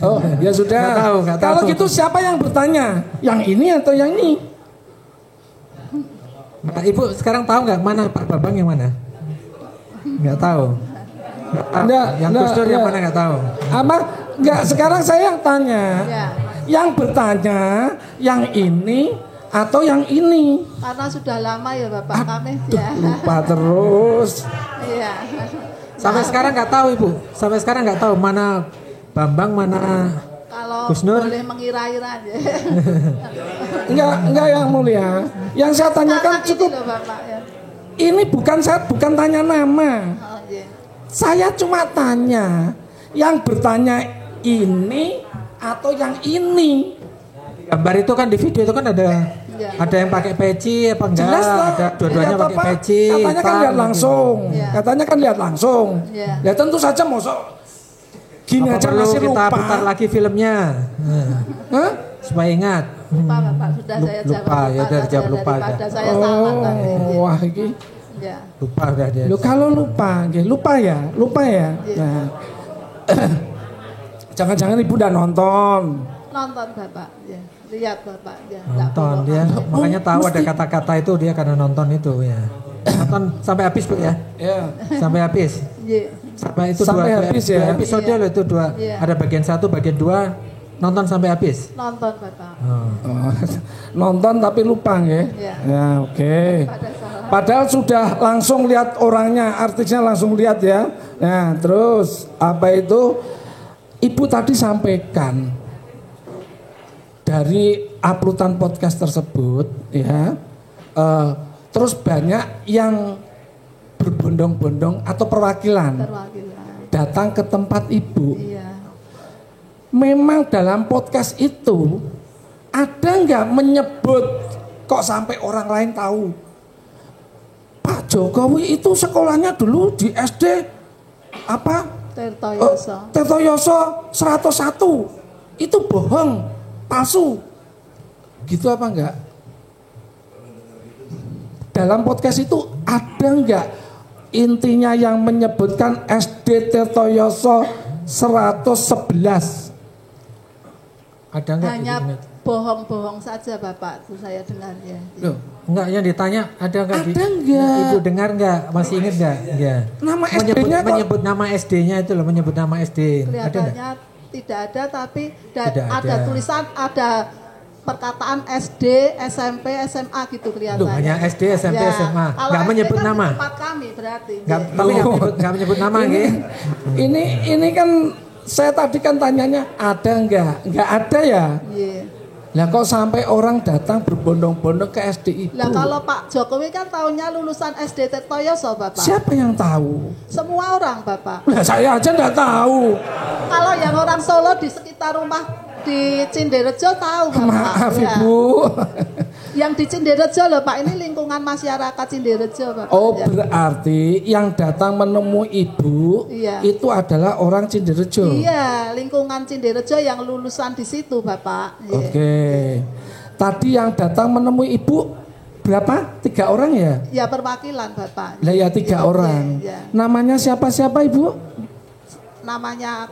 Oh ya sudah. Nggak tahu. Kalau gitu siapa yang bertanya? Yang ini atau yang ini? Nah, ibu sekarang tahu nggak mana Pak Bambang yang mana? Nggak tahu. Yang Gus Nur yang mana nggak tahu. Apa? Nggak. Sekarang saya yang tanya. Yang bertanya yang ini atau yang ini? Karena sudah lama ya Bapak kami lupa terus. Iya. Sampai sekarang nggak tahu ibu. Sampai sekarang nggak tahu mana Bambang mana kalau Gus Nur. Boleh mengira-ira aja. Enggak yang mulia. Yang saya tanyakan cukup. Loh, Bapak, ya. Ini bukan tanya nama. Saya cuma tanya yang bertanya ini atau yang ini. Gambar itu kan di video itu kan ada yang pakai peci apa enggak? Jelas lah. Ada dua-duanya pakai peci. Katanya kan lihat langsung. Katanya kan lihat langsung. Ya tentu saja mosok gini apa aja perlu masih kita lupa. putar lagi filmnya. Supaya ingat. Lupa Bapak sudah saya jawab. Lupa ya udah jawab lupa. Saya salah tadi. Wah ini. Ya. Lupa udah dia. Loh kalau lupa ya. Nah. Jangan-jangan ibu udah nonton. Nonton Bapak, ya. Lihat Bapak, ya. Nonton dia, makanya tahu ada kata-kata itu dia karena nonton itu ya. Nonton sampai habis bu ya. Sampai habis. Sampai itu sampai dua habis ya. episode loh itu dua. Ada bagian 1, bagian 2. Nonton sampai habis. Nonton Bapak. Nonton tapi lupa ya. Ya oke. Padahal sudah langsung lihat orangnya, artisnya langsung lihat ya. Nah terus apa itu? Ibu tadi sampaikan dari uploadan podcast tersebut ya, terus banyak yang berbondong-bondong atau perwakilan datang ke tempat ibu. Memang dalam podcast itu ada nggak menyebut kok sampai orang lain tahu Pak Jokowi itu sekolahnya dulu di SD apa? Tirtoyoso 101 itu bohong, palsu, gitu apa enggak? Dalam podcast itu ada enggak intinya yang menyebutkan SD Tirtoyoso 111? Ada enggak? Hanya bohong-bohong saja Bapak, itu saya dengar ya. Loh, enggak yang ditanya ada enggak? Ada enggak? Ibu dengar enggak? Masih ingat enggak? Enggak. Nama SD-nya menyebut nama SD-nya itu loh, menyebut nama SD. Kelihatannya tidak ada, tapi ada tulisan, ada perkataan SD, SMP, SMA gitu kelihatannya. Loh, hanya SD, SMP, SMA. Enggak menyebut kan nama. Tempat kami berarti. Enggak menyebut nama nggih. Ini kan saya tadi kan tanyanya ada enggak? Enggak ada ya? Iya. Lah kok sampai orang datang berbondong-bondong ke SD itu? Lah kalau Pak Jokowi kan tahunnya lulusan SD Tirtoyoso Bapak. Siapa yang tahu? Semua orang Bapak. Lah saya aja enggak tahu. Kalau yang orang Solo di sekitar rumah di Cinderejo tahu Bapak. Maaf ya. Ibu. Yang di Cinderejo loh Pak, ini lingkungan masyarakat Cinderejo Bapak. Oh berarti yang datang menemui Ibu itu adalah orang Cinderejo. Iya, lingkungan Cinderejo yang lulusan di situ Bapak. Oke. Tadi yang datang menemui Ibu berapa? 3 orang ya? Ya perwakilan Bapak. Lah ya 3 orang. Ya. Namanya siapa-siapa Ibu? namanya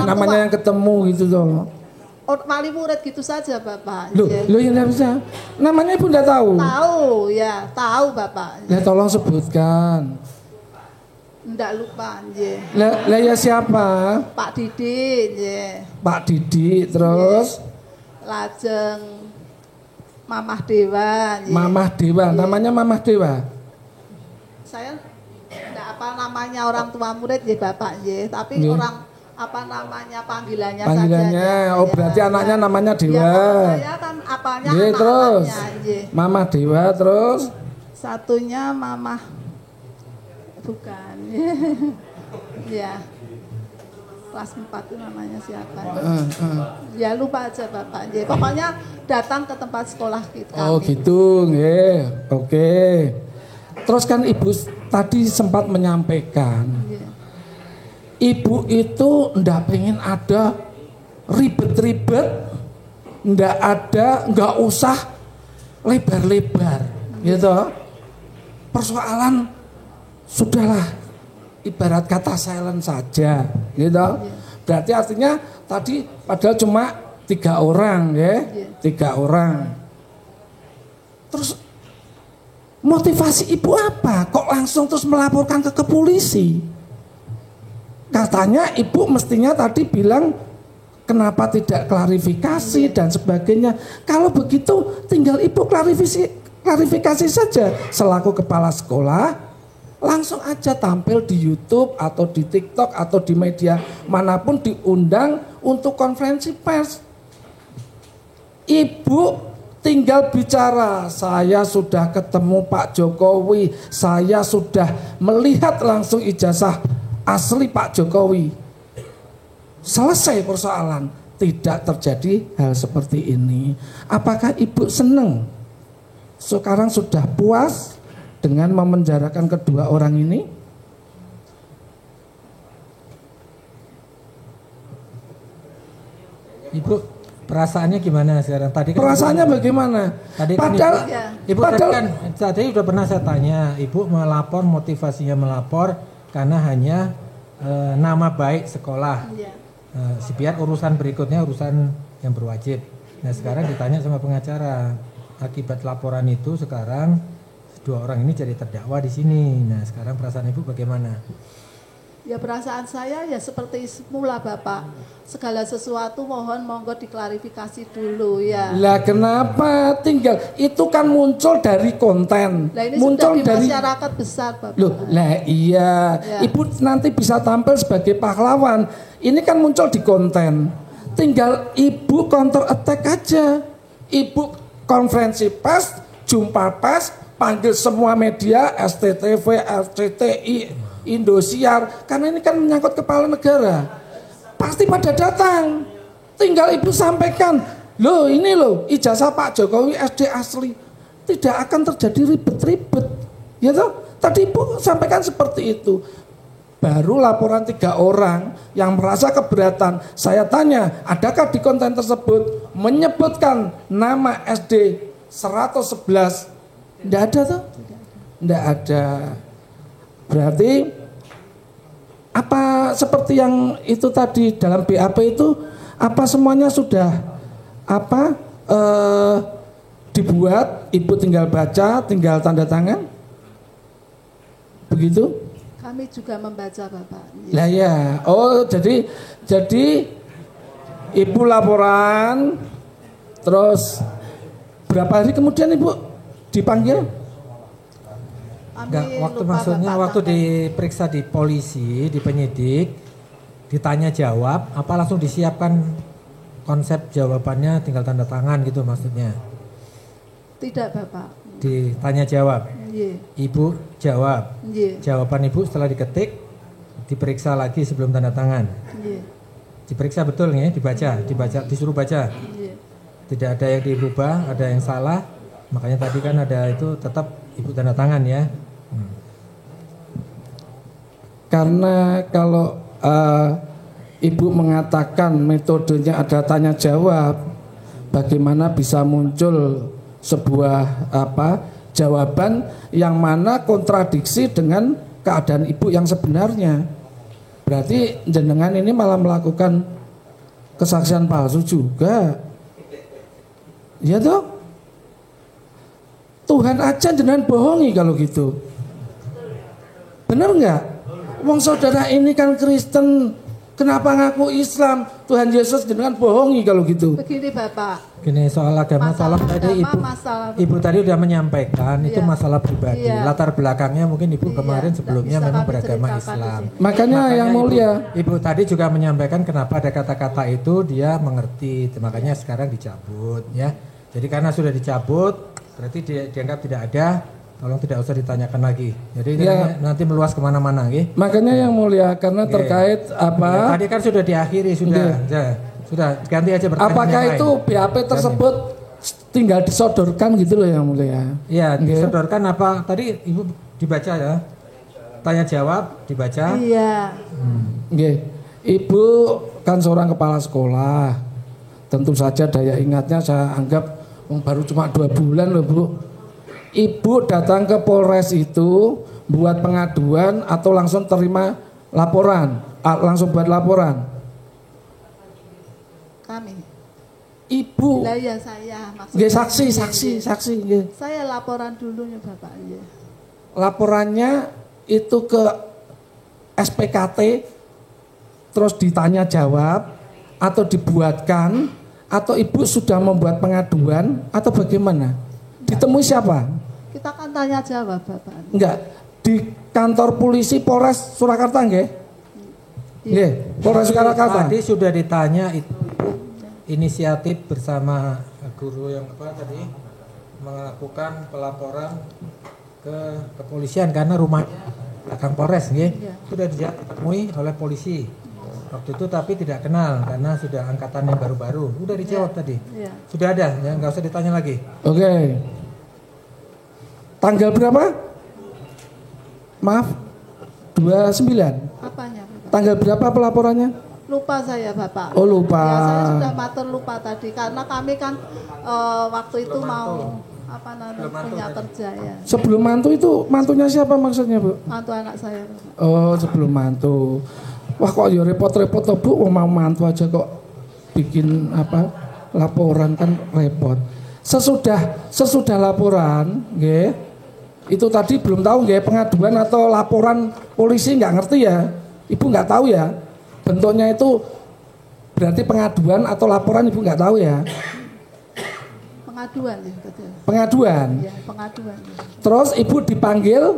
namanya yang ketemu gitu loh. Wali murid gitu saja Bapak. Loh yang tidak bisa. Namanya Ibu tidak tahu? Tahu ya, tahu Bapak. Ya tolong sebutkan. Ndak lupa nggih. Lah ya siapa? Pak Didi nggih. Pak Didi terus lajeng Mamah Dewa nggih. Mamah Dewa, namanya Mamah Dewa. Saya ndak apa namanya orang tua murid nggih Bapak nggih, tapi orang apa namanya panggilannya saja. Oh berarti anaknya namanya Dewa. Ya, saya kan apanya terus nggih. Mamah Dewa terus satunya Mamah bukan. Ya. Kelas 4 itu namanya siapa? Ya lupa aja Bapak. Ya, pokoknya datang ke tempat sekolah kita. Oh gitu, nggih. Oke. Terus kan Ibu tadi sempat menyampaikan Ibu itu ndak pengen ada ribet-ribet, ndak usah lebar-lebar, gitu. Persoalan sudahlah, ibarat kata silent saja, gitu. Berarti artinya tadi padahal cuma 3 orang, ya, 3 orang. Terus motivasi Ibu apa? Kok langsung terus melaporkan ke polisi? Katanya Ibu mestinya tadi bilang kenapa tidak klarifikasi dan sebagainya. Kalau begitu tinggal Ibu klarifikasi saja selaku kepala sekolah, langsung aja tampil di YouTube atau di TikTok atau di media manapun diundang untuk konferensi pers. Ibu tinggal bicara, saya sudah ketemu Pak Jokowi, saya sudah melihat langsung ijazah asli Pak Jokowi. Selesai persoalan, tidak terjadi hal seperti ini. Apakah Ibu senang? Sekarang sudah puas dengan memenjarakan kedua orang ini? Ibu perasaannya gimana sekarang? Tadi kan perasaannya bagaimana? Tadi kan Ibu tadi sudah pernah saya tanya, Ibu melapor, motivasinya melapor karena hanya nama baik sekolah. Biar urusan berikutnya urusan yang berwajib. Nah sekarang ditanya sama pengacara, akibat laporan itu sekarang 2 orang ini jadi terdakwa di sini. Nah sekarang perasaan Ibu bagaimana? Ya perasaan saya ya seperti semula Bapak. Segala sesuatu mohon monggo diklarifikasi dulu ya. Lah kenapa? Tinggal itu kan muncul dari konten. Lah ini muncul sudah di dari masyarakat besar Bapak. Loh, lah iya. Ya. Ibu nanti bisa tampil sebagai pahlawan. Ini kan muncul di konten. Tinggal Ibu counter attack aja. Ibu konferensi pers, jumpa pers, panggil semua media, STTV, RCTI, Indosiar, karena ini kan menyangkut kepala negara. Pasti pada datang. Tinggal Ibu sampaikan, loh ini loh ijazah Pak Jokowi SD asli. Tidak akan terjadi ribet-ribet. Ya toh? Tadi Ibu sampaikan seperti itu. Baru laporan 3 orang yang merasa keberatan. Saya tanya, adakah di konten tersebut menyebutkan nama SD 111? Tidak ada toh? Tidak ada. Berarti apa seperti yang itu tadi dalam BAP itu apa semuanya sudah dibuat, Ibu tinggal baca, tinggal tanda tangan? Begitu? Kami juga membaca Bapak. Lah ya. Oh, jadi Ibu laporan terus berapa hari kemudian Ibu dipanggil? Enggak, waktu maksudnya waktu diperiksa di polisi, di penyidik, ditanya jawab, apa langsung disiapkan konsep jawabannya tinggal tanda tangan gitu maksudnya? Tidak Bapak. Ditanya jawab. Ibu jawab. Jawaban Ibu setelah diketik, diperiksa lagi sebelum tanda tangan. Diperiksa betul nih, dibaca, disuruh baca. Tidak ada yang dirubah, ada yang salah. Makanya tadi kan ada itu tetap Ibu tanda tangan ya. Karena kalau Ibu mengatakan metodenya ada tanya jawab, bagaimana bisa muncul sebuah jawaban yang mana kontradiksi dengan keadaan Ibu yang sebenarnya? Berarti jenengan ini malah melakukan kesaksian palsu juga. Ya toh? Tuhan aja jenengan bohongi kalau gitu. Benar nggak? Wong saudara ini kan Kristen, kenapa ngaku Islam? Tuhan Yesus jenengan bohongi kalau gitu. Begini Bapak. Gini soal agama, tolong tadi ibu tadi udah menyampaikan itu masalah pribadi. Latar belakangnya mungkin ibu kemarin sebelumnya memang beragama Islam. Makanya yang mulia, ibu tadi juga menyampaikan kenapa ada kata-kata itu dia mengerti. Makanya sekarang dicabut ya. Jadi karena sudah dicabut, berarti dianggap tidak ada. Tolong tidak usah ditanyakan lagi. Jadi nanti meluas kemana-mana, gitu. Makanya yang mulia karena terkait apa? Ya, tadi kan sudah diakhiri sudah. Sudah ganti aja bertanya. Apakah itu BAP tersebut tinggal disodorkan gitu loh yang mulia? Iya, disodorkan apa? Tadi ibu dibaca ya. Tanya jawab dibaca. Iya. Ibu kan seorang kepala sekolah. Tentu saja daya ingatnya saya anggap baru cuma 2 bulan loh Bu. Ibu datang ke Polres itu buat pengaduan atau langsung terima laporan, langsung buat laporan? Kami. Ibu. Lah ya saya maksudnya. Saksi. Saya laporan dulunya Bapak. Ya. Laporannya itu ke SPKT, terus ditanya jawab atau dibuatkan, atau ibu sudah membuat pengaduan atau bagaimana? Ditemui siapa? Kita kan tanya jawab Bapak. Enggak, di kantor polisi Polres Surakarta nggih? Nggih, Polres Surakarta. Tadi sudah ditanya itu inisiatif bersama guru yang apa tadi melakukan pelaporan ke kepolisian karena rumahnya belakang Polres nggih. Sudah ditemui oleh polisi. Waktu itu tapi tidak kenal karena sudah angkatan yang baru-baru. Udah dijawab tadi. Sudah ada, ya nggak usah ditanya lagi. Oke. Tanggal berapa? Maaf. 29. Apanya Bapak? Tanggal berapa pelaporannya? Lupa saya Bapak. Oh lupa. Ya, saya sudah matur lupa tadi karena kami kan waktu itu mau apa namanya punya kerja ya. Sebelum mantu itu mantunya siapa maksudnya Bu? Mantu anak saya Bapak. Oh sebelum mantu. Wah kok ya repot-repot toh Bu, mau mantu aja kok bikin apa laporan kan repot. Sesudah laporan, nggih, itu tadi belum tahu nggih pengaduan atau laporan polisi nggak ngerti ya, ibu nggak tahu ya bentuknya itu berarti pengaduan atau laporan ibu nggak tahu ya. Pengaduan ya betul. Pengaduan. Ya, pengaduan. Terus ibu dipanggil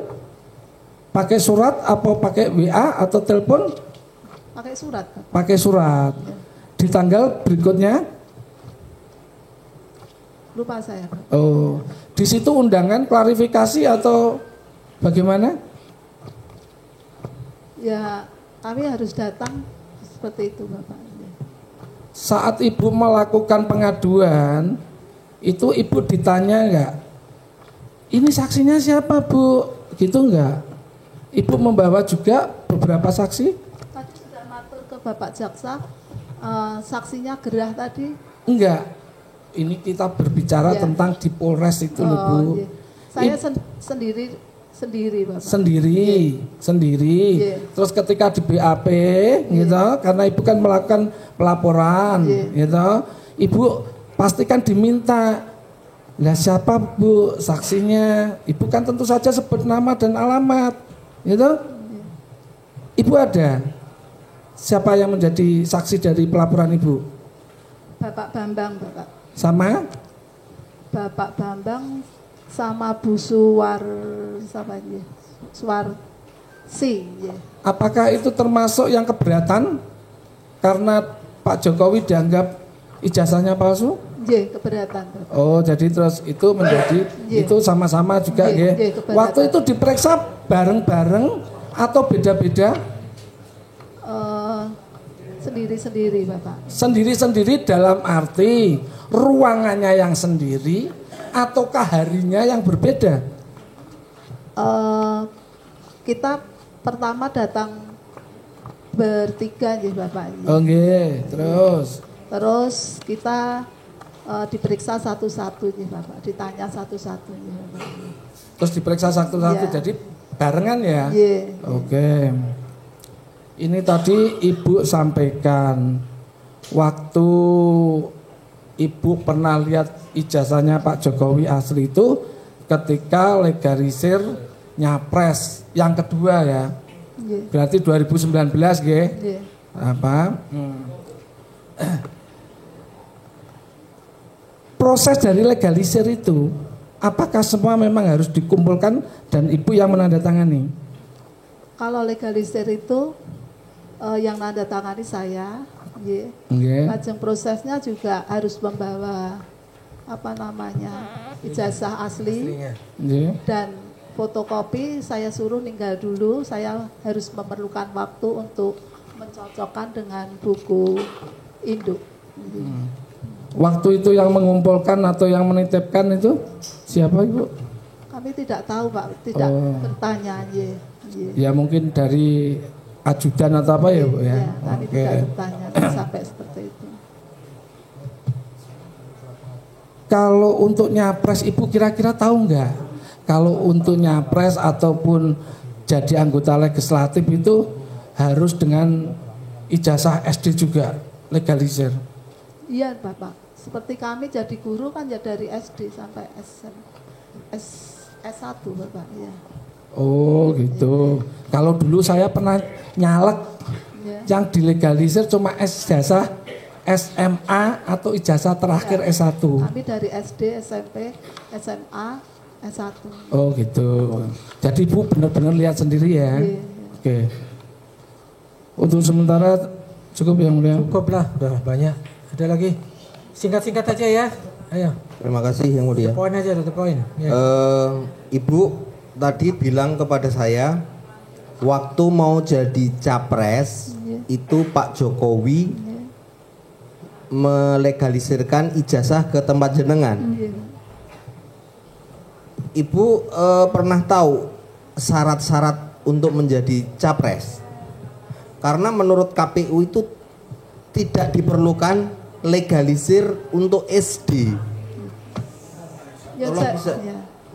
pakai surat apa pakai WA atau telepon? Pakai surat. Pakai surat. Ya. Di tanggal berikutnya? Lupa saya. Oh, di situ undangan klarifikasi atau bagaimana? Ya, kami harus datang seperti itu Bapak. Saat ibu melakukan pengaduan, itu ibu ditanya enggak? Ini saksinya siapa Bu? Gitu enggak? Ibu membawa juga beberapa saksi? Tadi sudah matur ke Bapak Jaksa, saksinya gerah tadi? Enggak. Ini kita berbicara tentang di Polres itu loh Bu. Iya. Saya sendiri Bapak. Sendiri. Terus ketika di BAP gitu, karena ibu kan melakukan pelaporan gitu, ibu pastikan diminta. Lah siapa Bu saksinya? Ibu kan tentu saja sebut nama dan alamat gitu. Ibu ada. Siapa yang menjadi saksi dari pelaporan ibu? Bapak Bambang Bapak. Sama? Bapak Bambang sama Bu Suwarsi. Apakah itu termasuk yang keberatan karena Pak Jokowi dianggap ijazahnya palsu? Keberatan. Oh, jadi terus itu menjadi itu sama-sama juga Waktu itu diperiksa bareng-bareng atau beda-beda? Sendiri-sendiri Bapak. Sendiri-sendiri dalam arti ruangannya yang sendiri ataukah harinya yang berbeda? Kita pertama datang bertiga Bapak. Oke, terus kita diperiksa satu-satu Bapak, ditanya satu-satu Bapak. Terus diperiksa satu-satu jadi barengan ya? Iya. Oke. Ini tadi Ibu sampaikan waktu Ibu pernah lihat ijazahnya Pak Jokowi asli itu ketika legalisir nyapres yang kedua ya. Berarti 2019 nggih. Apa? Proses dari legalisir itu apakah semua memang harus dikumpulkan dan Ibu yang menandatangani? Kalau legalisir itu yang nandatangani saya, lajeng prosesnya juga harus membawa apa namanya ijazah asli dan fotokopi. Saya suruh ninggal dulu, saya harus memerlukan waktu untuk mencocokkan dengan buku induk. Waktu itu yang mengumpulkan atau yang menitipkan itu siapa Ibu? Kami tidak tahu Pak, tidak bertanya. Ya mungkin dari ajudan atau apa ya Bu ya? Kami tidak bertanya sampai seperti itu. Kalau untuk nyapres Ibu kira-kira tahu nggak? Kalau untuk nyapres ataupun jadi anggota legislatif itu harus dengan ijazah SD juga legalisir. Iya Bapak, seperti kami jadi guru kan ya dari SD sampai S1 Bapak ya. Oh gitu. Kalau dulu saya pernah nyalek yang dilegalisir cuma ijazah SMA atau ijazah terakhir S1. Kami dari SD, SMP, SMA, S1. Oh gitu. Jadi Ibu benar-benar lihat sendiri ya. Oke. Untuk sementara cukup yang mulia. Cukup lah, udah banyak. Ada lagi? Singkat-singkat aja ya. Ayo. Terima kasih yang mulia. Poin aja, satu poin. Ya. Ibu tadi bilang kepada saya waktu mau jadi capres itu Pak Jokowi melegalisirkan ijazah ke tempat jenengan. Ibu pernah tahu syarat-syarat untuk menjadi capres? Karena menurut KPU itu tidak diperlukan legalisir untuk SD. Tolong bisa.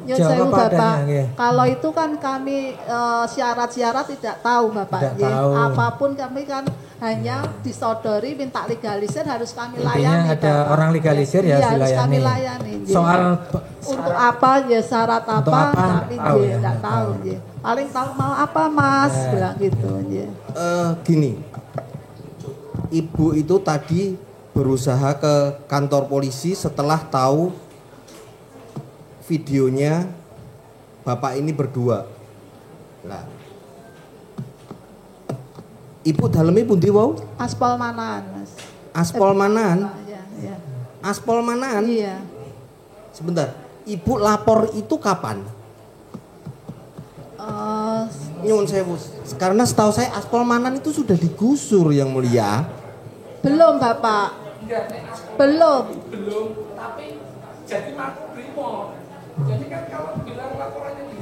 Ya saya Bapak, kalau itu kan kami syarat-syarat tidak tahu Bapak. Apapun kami kan hanya disodori minta legalisir harus kami layani. Intinya ada Bapak. orang legalisir ya harus dilayani. kami layani. Soal untuk apa ya syarat apa kami tidak tahu. Paling tahu mau apa Mas bilang gitu. Gini, Ibu itu tadi berusaha ke kantor polisi setelah tahu videonya Bapak ini berdua. Nah, Ibu dalamnya pundi wau? Aspol Manan, Mas. Aspol Manan? Iya. Aspol Manan? Iya. Sebentar, Ibu lapor itu kapan? Nyuwun sewu. Karena setahu saya Aspol Manan itu sudah digusur yang mulia. Belum Bapak. Belum. Tapi jadi Makobrimob. Jadi kan kalau bilang laporannya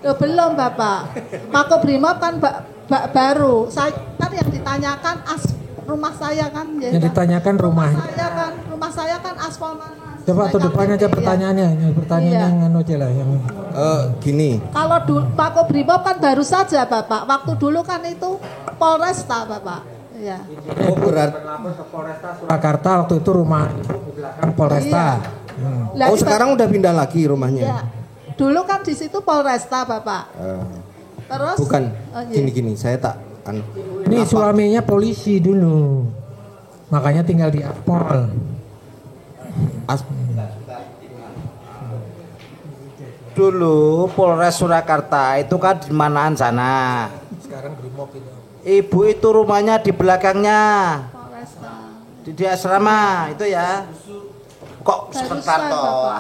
Loh, belum Bapak. Makobrimob kan baru. Saya kan yang ditanyakan rumah saya kan. Yang ditanyakan rumahnya. Rumah saya kan Aspol Manan. Coba tuh depan aja pertanyaannya. Pertanyaan yang aja lah yang gini. Kalau Makobrimob kan baru saja Bapak. Waktu dulu kan itu Polresta Bapak. Ya. Oh berarti Surakarta waktu itu rumah di belakang Polresta. Oh sekarang udah pindah lagi rumahnya. Ya. Dulu kan di situ Polresta Bapak. Terus bukan gini saya tak ini suaminya polisi dulu. Makanya tinggal di Pol. Dulu Polres Surakarta itu kan di manaan sana. Sekarang Brimob itu. Ibu itu rumahnya di belakangnya. Di asrama itu ya. Kok sebentar toh.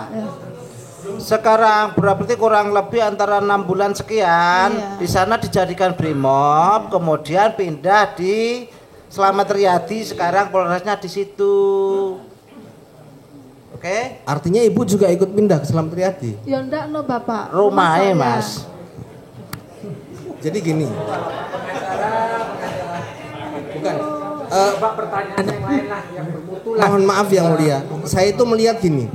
Sekarang berarti kurang lebih antara 6 bulan sekian. Di sana dijadikan Brimob, kemudian pindah di Slamet Riyadi, sekarang Polresnya di situ. Oke? Artinya Ibu juga ikut pindah ke Slamet Riyadi? Ya enggak no Bapak. Rumahnya Mas. Jadi gini. Bukan. Pertanyaan yang lain lah yang bermutu lah. Mohon maaf yang mulia. Saya itu melihat gini.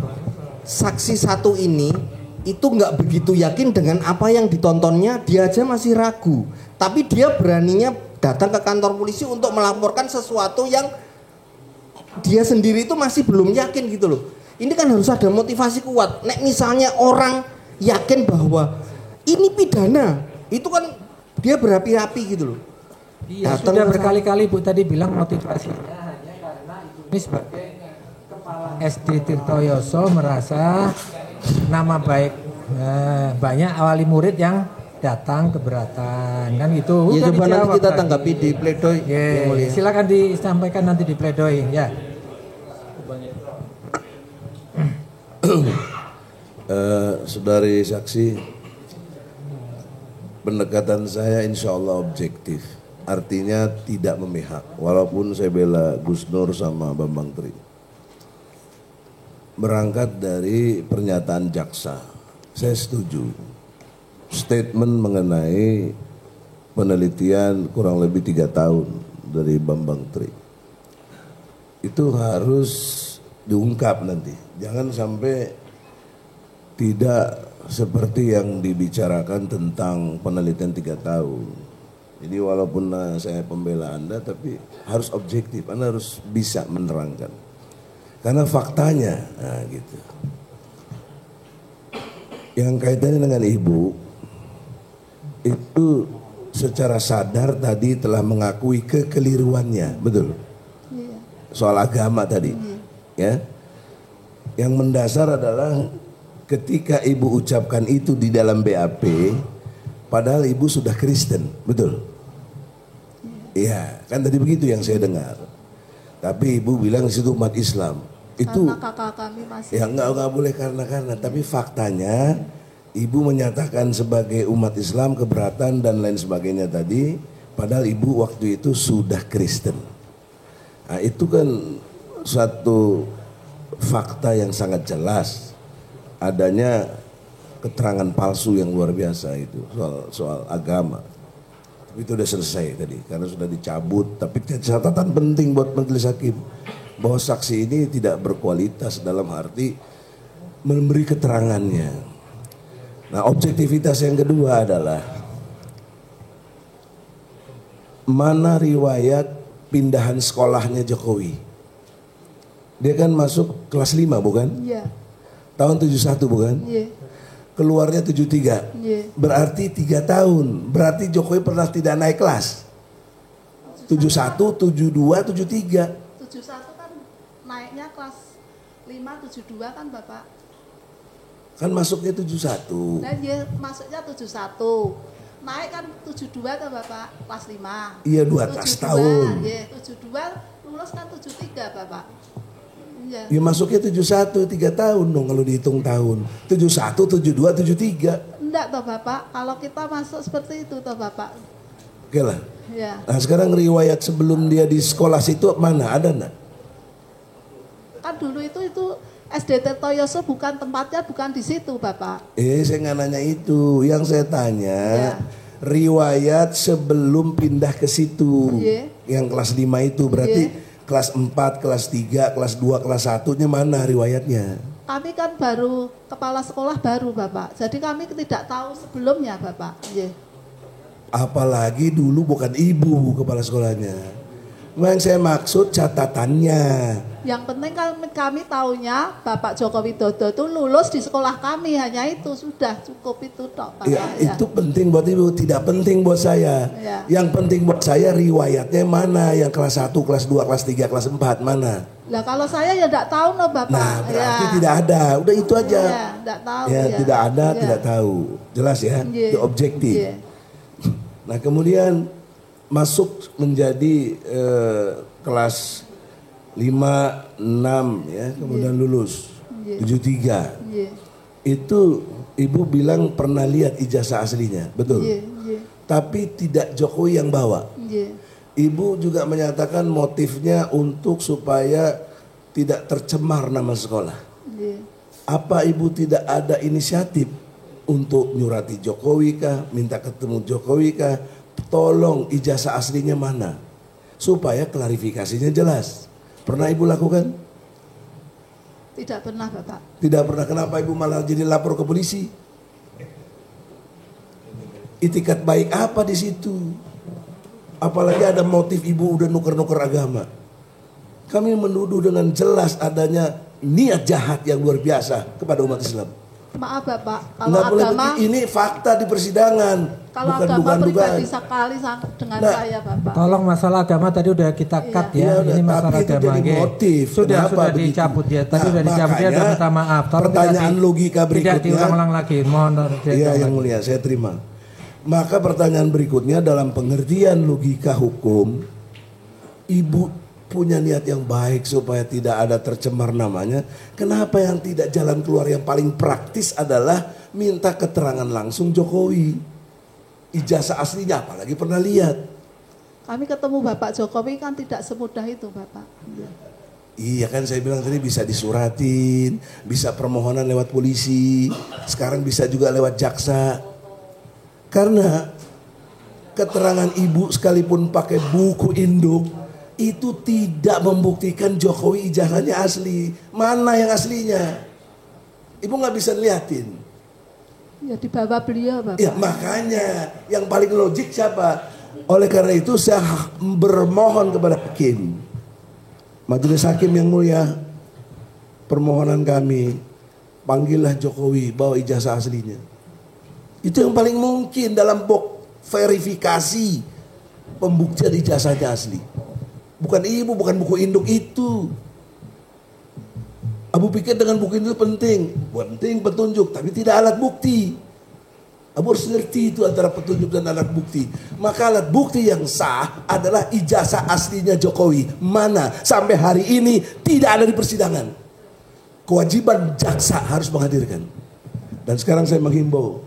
Saksi satu ini itu nggak begitu yakin dengan apa yang ditontonnya, dia aja masih ragu. Tapi dia beraninya datang ke kantor polisi untuk melaporkan sesuatu yang dia sendiri itu masih belum yakin gitu loh. Ini kan harus ada motivasi kuat. Nek misalnya orang yakin bahwa ini pidana, itu kan dia berapi-api gitu loh. Iya, sudah berkali-kali Bu tadi bilang motivasinya hanya karena ini sebagai kepala SD Tirtoyoso merasa nama baik banyak wali murid yang datang keberatan kan gitu. Ya coba nanti kita tanggapi di pledoi. Silakan disampaikan nanti di pledoi ya. Saudari saksi, pendekatan saya insya Allah objektif. Artinya tidak memihak, walaupun saya bela Gus Nur sama Bambang Tri. Berangkat dari pernyataan jaksa, saya setuju. Statement mengenai penelitian kurang lebih 3 tahun dari Bambang Tri. Itu harus diungkap nanti. Jangan sampai tidak seperti yang dibicarakan tentang penelitian 3 tahun. Jadi walaupun saya pembela Anda, tapi harus objektif. Anda harus bisa menerangkan. Karena faktanya, nah gitu. Yang kaitannya dengan Ibu, itu secara sadar tadi telah mengakui kekeliruannya, betul? Soal agama tadi, ya. Yang mendasar adalah ketika Ibu ucapkan itu di dalam BAP, padahal Ibu sudah Kristen, betul? Iya, kan tadi begitu yang saya dengar. Tapi Ibu bilang di situ umat Islam. Itu karena kakak kami masih. Ya enggak boleh karena. Tapi faktanya Ibu menyatakan sebagai umat Islam keberatan dan lain sebagainya tadi. Padahal Ibu waktu itu sudah Kristen. Nah, itu kan suatu fakta yang sangat jelas. Adanya keterangan palsu yang luar biasa itu soal agama. Itu udah selesai tadi karena sudah dicabut. Tapi catatan penting buat majelis hakim bahwa saksi ini tidak berkualitas dalam arti memberi keterangannya. Nah, objektivitas yang kedua adalah mana riwayat pindahan sekolahnya Jokowi. Dia kan masuk kelas 5 bukan? Iya. Tahun 71 bukan? Iya. Keluarnya 73. Iya. Berarti 3 tahun. Berarti Jokowi pernah tidak naik kelas. 71, 72, 73. 71 kan naiknya kelas 5, 72 kan Bapak? Kan masuknya 71. Nah iya masuknya 71. Naik kan 72 kan Bapak, kelas 5. Iya 12 tahun. Iya 72 lulus kan 73 Bapak. Iya. Ya masuknya 71, 3 tahun dong kalau dihitung tahun. 71, 72, 73. Enggak toh Bapak, kalau kita masuk seperti itu toh Bapak. Oke lah. Ya. Nah sekarang riwayat sebelum dia di sekolah situ mana? Ada enggak? Kan dulu itu SD Tirtoyoso bukan tempatnya, bukan di situ Bapak. Saya nggak nanya itu. Yang saya tanya riwayat sebelum pindah ke situ. Yang kelas 5 itu berarti kelas 4, kelas 3, kelas 2, kelas 1-nya mana riwayatnya? Kami kan baru kepala sekolah baru Bapak. Jadi kami tidak tahu sebelumnya Bapak. Apalagi dulu bukan Ibu kepala sekolahnya. Yang saya maksud catatannya. Yang penting kan kami taunya Bapak Joko Widodo itu lulus di sekolah kami, hanya itu sudah cukup itu toh Pak. Ya, itu penting buat Ibu, tidak penting buat saya. Yang penting buat saya riwayatnya mana, yang kelas 1, kelas 2, kelas 3, kelas 4 mana? Lah kalau saya ya enggak tahu loh Bapak. Nah, berarti tidak ada. Udah itu aja. Ya, enggak tahu. Ya, tidak ada, tidak tahu. Jelas ya? Itu objektif. Nah, kemudian masuk menjadi kelas 5, 6 ya, kemudian lulus 73. Itu Ibu bilang pernah lihat ijazah aslinya, betul? Tapi tidak Jokowi yang bawa. Ibu juga menyatakan motifnya untuk supaya tidak tercemar nama sekolah. Apa Ibu tidak ada inisiatif untuk nyurati Jokowi kah, minta ketemu Jokowi kah? Tolong ijazah aslinya mana? Supaya klarifikasinya jelas. Pernah Ibu lakukan? Tidak pernah Bapak. Tidak pernah. Kenapa Ibu malah jadi lapor ke polisi? Itikat baik apa di situ? Apalagi ada motif ibu udah nuker-nuker agama. Kami menuduh dengan jelas adanya niat jahat yang luar biasa kepada umat Islam. Maaf Bapak, kalau agama ini fakta di persidangan. Kalau bukan agama pribadi dugaan. sekali dengan saya Bapak. Tolong masalah agama tadi udah kita cut ya. Ini masalah itu agama. jadi motif. Sudah dicabut ya. Tadi sudah dicabut ya, udah minta maaf. Tolong pertanyaan logika berikutnya. Tidak diulang-ulang lagi. Mohon. Iya yang mulia, saya terima. Maka pertanyaan berikutnya dalam pengertian logika hukum, ibu punya niat yang baik supaya tidak ada tercemar namanya. Kenapa yang tidak jalan keluar yang paling praktis adalah minta keterangan langsung Jokowi, ijazah aslinya apalagi pernah lihat. Kami ketemu Bapak Jokowi kan tidak semudah itu Bapak. Iya kan saya bilang tadi bisa disuratin, bisa permohonan lewat polisi, sekarang bisa juga lewat jaksa. Karena keterangan ibu sekalipun pakai buku induk itu tidak membuktikan Jokowi ijazahnya asli. Mana yang aslinya? Ibu nggak bisa liatin. Ya di bawah beliau Bapak. Ya makanya yang paling logik siapa? Oleh karena itu saya bermohon kepada hakim, majelis hakim yang mulia, permohonan kami, panggillah Jokowi, bawa ijazah aslinya. Itu yang paling mungkin dalam verifikasi pembuktian ijazahnya asli. Bukan ibu, bukan buku induk itu. Abu pikir dengan buku induk penting petunjuk, tapi tidak alat bukti. Abu harus ngerti itu antara petunjuk dan alat bukti. Maka alat bukti yang sah adalah ijazah aslinya Jokowi. Mana sampai hari ini tidak ada di persidangan. Kewajiban jaksa harus menghadirkan. Dan sekarang saya menghimbau,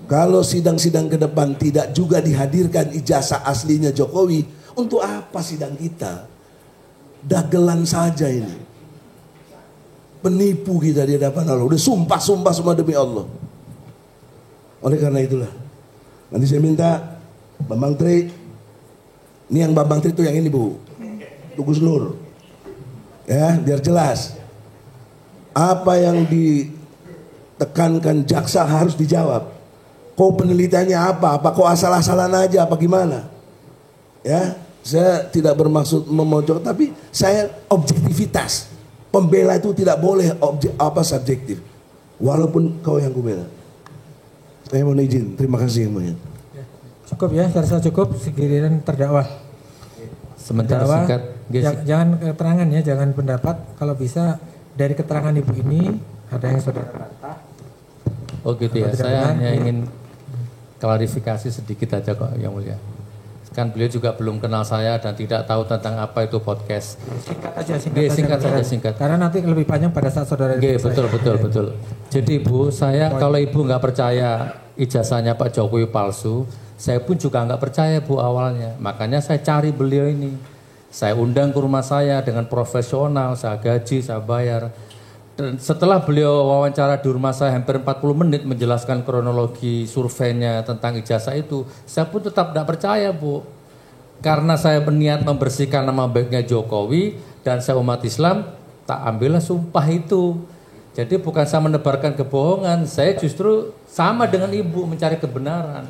kalau sidang-sidang ke depan tidak juga dihadirkan ijazah aslinya Jokowi, untuk apa sidang kita? Dagelan saja ini. Penipu kita di hadapan Allah. Udah sumpah-sumpah semua demi Allah. Oleh karena itulah, nanti saya minta Bambang Tri, ini yang Bambang Tri itu yang ini Bu, Gus Nur, ya biar jelas. Apa yang ditekankan jaksa harus dijawab. Kok penelitiannya apa? Apa kok asal-asalan aja? Apa gimana? Ya, saya tidak bermaksud memojok, tapi saya objektivitas. Pembela itu tidak boleh subjektif. Walaupun kau yang kubela. Saya mohon izin, terima kasih yang mulia. Cukup ya, saya rasa cukup. Sekiranya terdakwa. Sementara singkat. Jangan keterangan ya, jangan pendapat. Kalau bisa dari keterangan ibu ini ada yang saudara bantah. Oh gitu ya, saya hanya ingin klarifikasi sedikit aja kok yang mulia. Kan beliau juga belum kenal saya dan tidak tahu tentang apa itu podcast. Singkat saja. Karena nanti lebih panjang pada saat saudara. Betul. Jadi Bu, saya kalau ibu nggak percaya ijazahnya Pak Jokowi palsu, saya pun juga nggak percaya Bu awalnya. Makanya saya cari beliau ini. Saya undang ke rumah saya dengan profesional, saya gaji, saya bayar. Dan setelah beliau wawancara di rumah saya hampir 40 menit menjelaskan kronologi surveinya tentang ijazah itu, saya pun tetap tidak percaya Bu. Karena saya berniat membersihkan nama baiknya Jokowi dan saya umat Islam, tak ambillah sumpah itu. Jadi bukan saya menebarkan kebohongan, saya justru sama dengan ibu mencari kebenaran.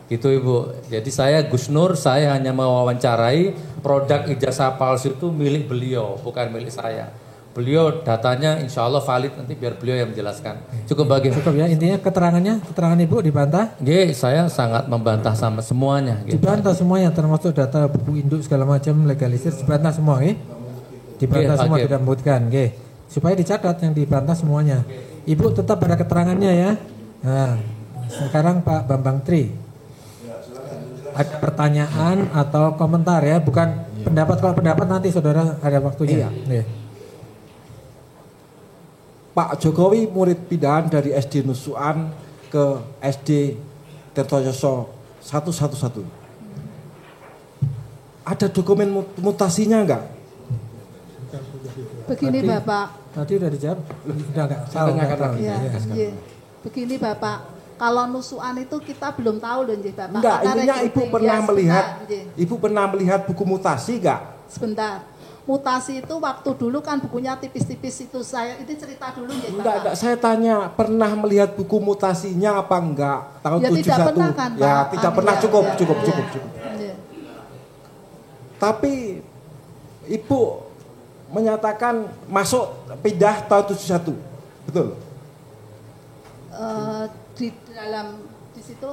Gitu Ibu. Jadi saya Gus Nur, saya hanya mewawancarai produk ijazah palsu itu milik beliau, bukan milik saya. Beliau datanya insya Allah valid, nanti biar beliau yang menjelaskan. Cukup ya, intinya keterangan ibu dibantah? Saya sangat membantah sama semuanya. Dibantah semuanya, termasuk data buku induk segala macam legalisir, dibantah semua dibantah semua, tidak membuktikan. Supaya dicatat yang dibantah semuanya. Ibu tetap pada keterangannya ya. Nah, sekarang Pak Bambang Tri, ada pertanyaan atau komentar ya, bukan pendapat. Kalau pendapat nanti saudara ada waktunya. Pak Jokowi murid pindahan dari SD Nusuan ke SD Tirtoyoso 111. Ada dokumen mutasinya enggak? Begini Bapak. Tadi udah dijawab. Udah enggak? Begini Bapak, kalau Nusuan itu kita belum tahu loh Bapak. Enggak, intinya Ibu pernah melihat buku mutasi enggak? Sebentar. Mutasi itu waktu dulu kan bukunya tipis-tipis itu, saya itu cerita dulu Enggak, saya tanya pernah melihat buku mutasinya apa enggak tahun 71? Tidak pernah kan, ya, Pak. tidak pernah, cukup. Tapi Ibu menyatakan masuk pindah tahun 71. Betul? Di dalam di situ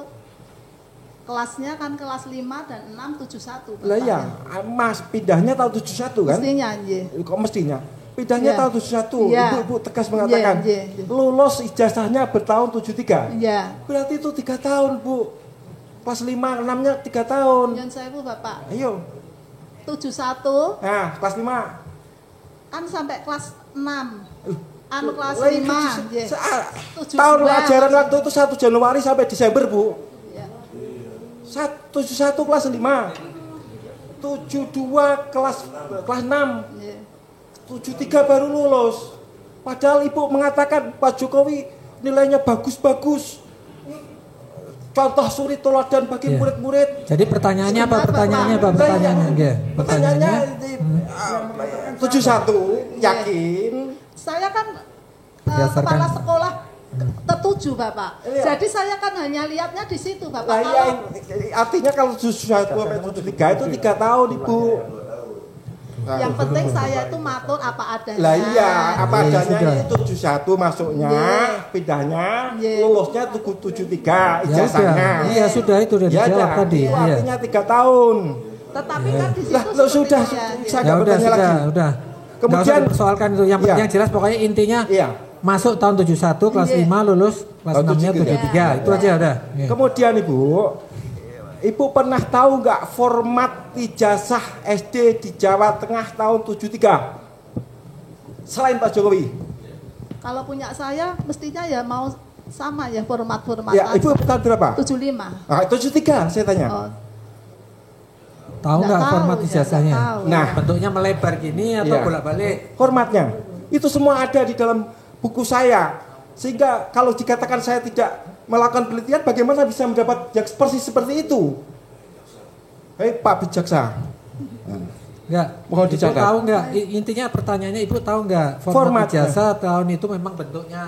kelasnya kan kelas 5 dan 6 71. Lah iya, Mas pindahnya tahun 71 kan? Mestinya, iya. Kok mestinya? Pindahnya Iya. tahun 71. Iya. Ibu tegas mengatakan Iya, iya. lulus ijazahnya bertahun 73. Iya. Berarti itu 3 tahun, Bu. Kelas 5, 6-nya 3 tahun. Yang saya Bu Bapak. Ayo. 71 Nah, kelas 5. kan sampai kelas 6. Anu kelas Lah, 5. itu Iya. tahun 72. ajaran waktu itu 1 Januari sampai Desember, Bu. Iya. 71 kelas 5. 72 kelas 6. Iya. 73 baru lulus. Padahal Ibu mengatakan Pak Jokowi nilainya bagus-bagus. Contoh suri teladan bagi Iya. murid-murid. Jadi pertanyaannya apa? Pertanyaannya apa? Pertanyaannya. Nggih. Pertanyaannya 71 yakin. Saya kan Berdasarkan- kepala sekolah tertuju Bapak. Iya. Jadi saya kan hanya lihatnya di situ Bapak. Lah iya, Kalau artinya kalau 71 sampai 73 itu 3 tahun, Ibu. yang penting saya itu matur apa adanya. Lah iya, apa Iya, adanya sudah. itu 71 masuknya, pindahnya, Iya. lulusnya 73 Ya ijazahnya. udah. Iya sudah itu udah Ya dijawab dah, tadi. itu Iya. artinya 3 tahun. Tetapi kan di situ Lah, lo sudah, sepertinya, saya Ya nggak udah bertanya sudah, lagi. udah. Kemudian- Nggak usah dipersoalkan itu. Yang Iya. yang jelas pokoknya intinya Iya. masuk tahun 71 kelas Iya. 5 lulus kelas Tahun 6-nya 73. Itu aja udah. Iya. Kemudian Ibu pernah tahu nggak format ijazah SD di Jawa Tengah tahun 73? Selain Pak Jokowi. kalau punya saya mestinya ya mau sama ya format-format. Ya, Ibu tahun berapa? 75. Ah, 73 saya tanya. Oh, Tahu Nggak nggak tahu, format ya, ijazahnya? nggak tahu. Nah, Bentuknya melebar gini atau Iya. bolak-balik? formatnya itu semua ada di dalam buku saya. Sehingga kalau dikatakan saya tidak melakukan penelitian, bagaimana bisa mendapat persis seperti itu? Hei Pak Bijaksa. Enggak. Mohon Ibu dicatat. tahu nggak? Intinya pertanyaannya Ibu tahu nggak format Formatnya. ijazah tahun itu memang bentuknya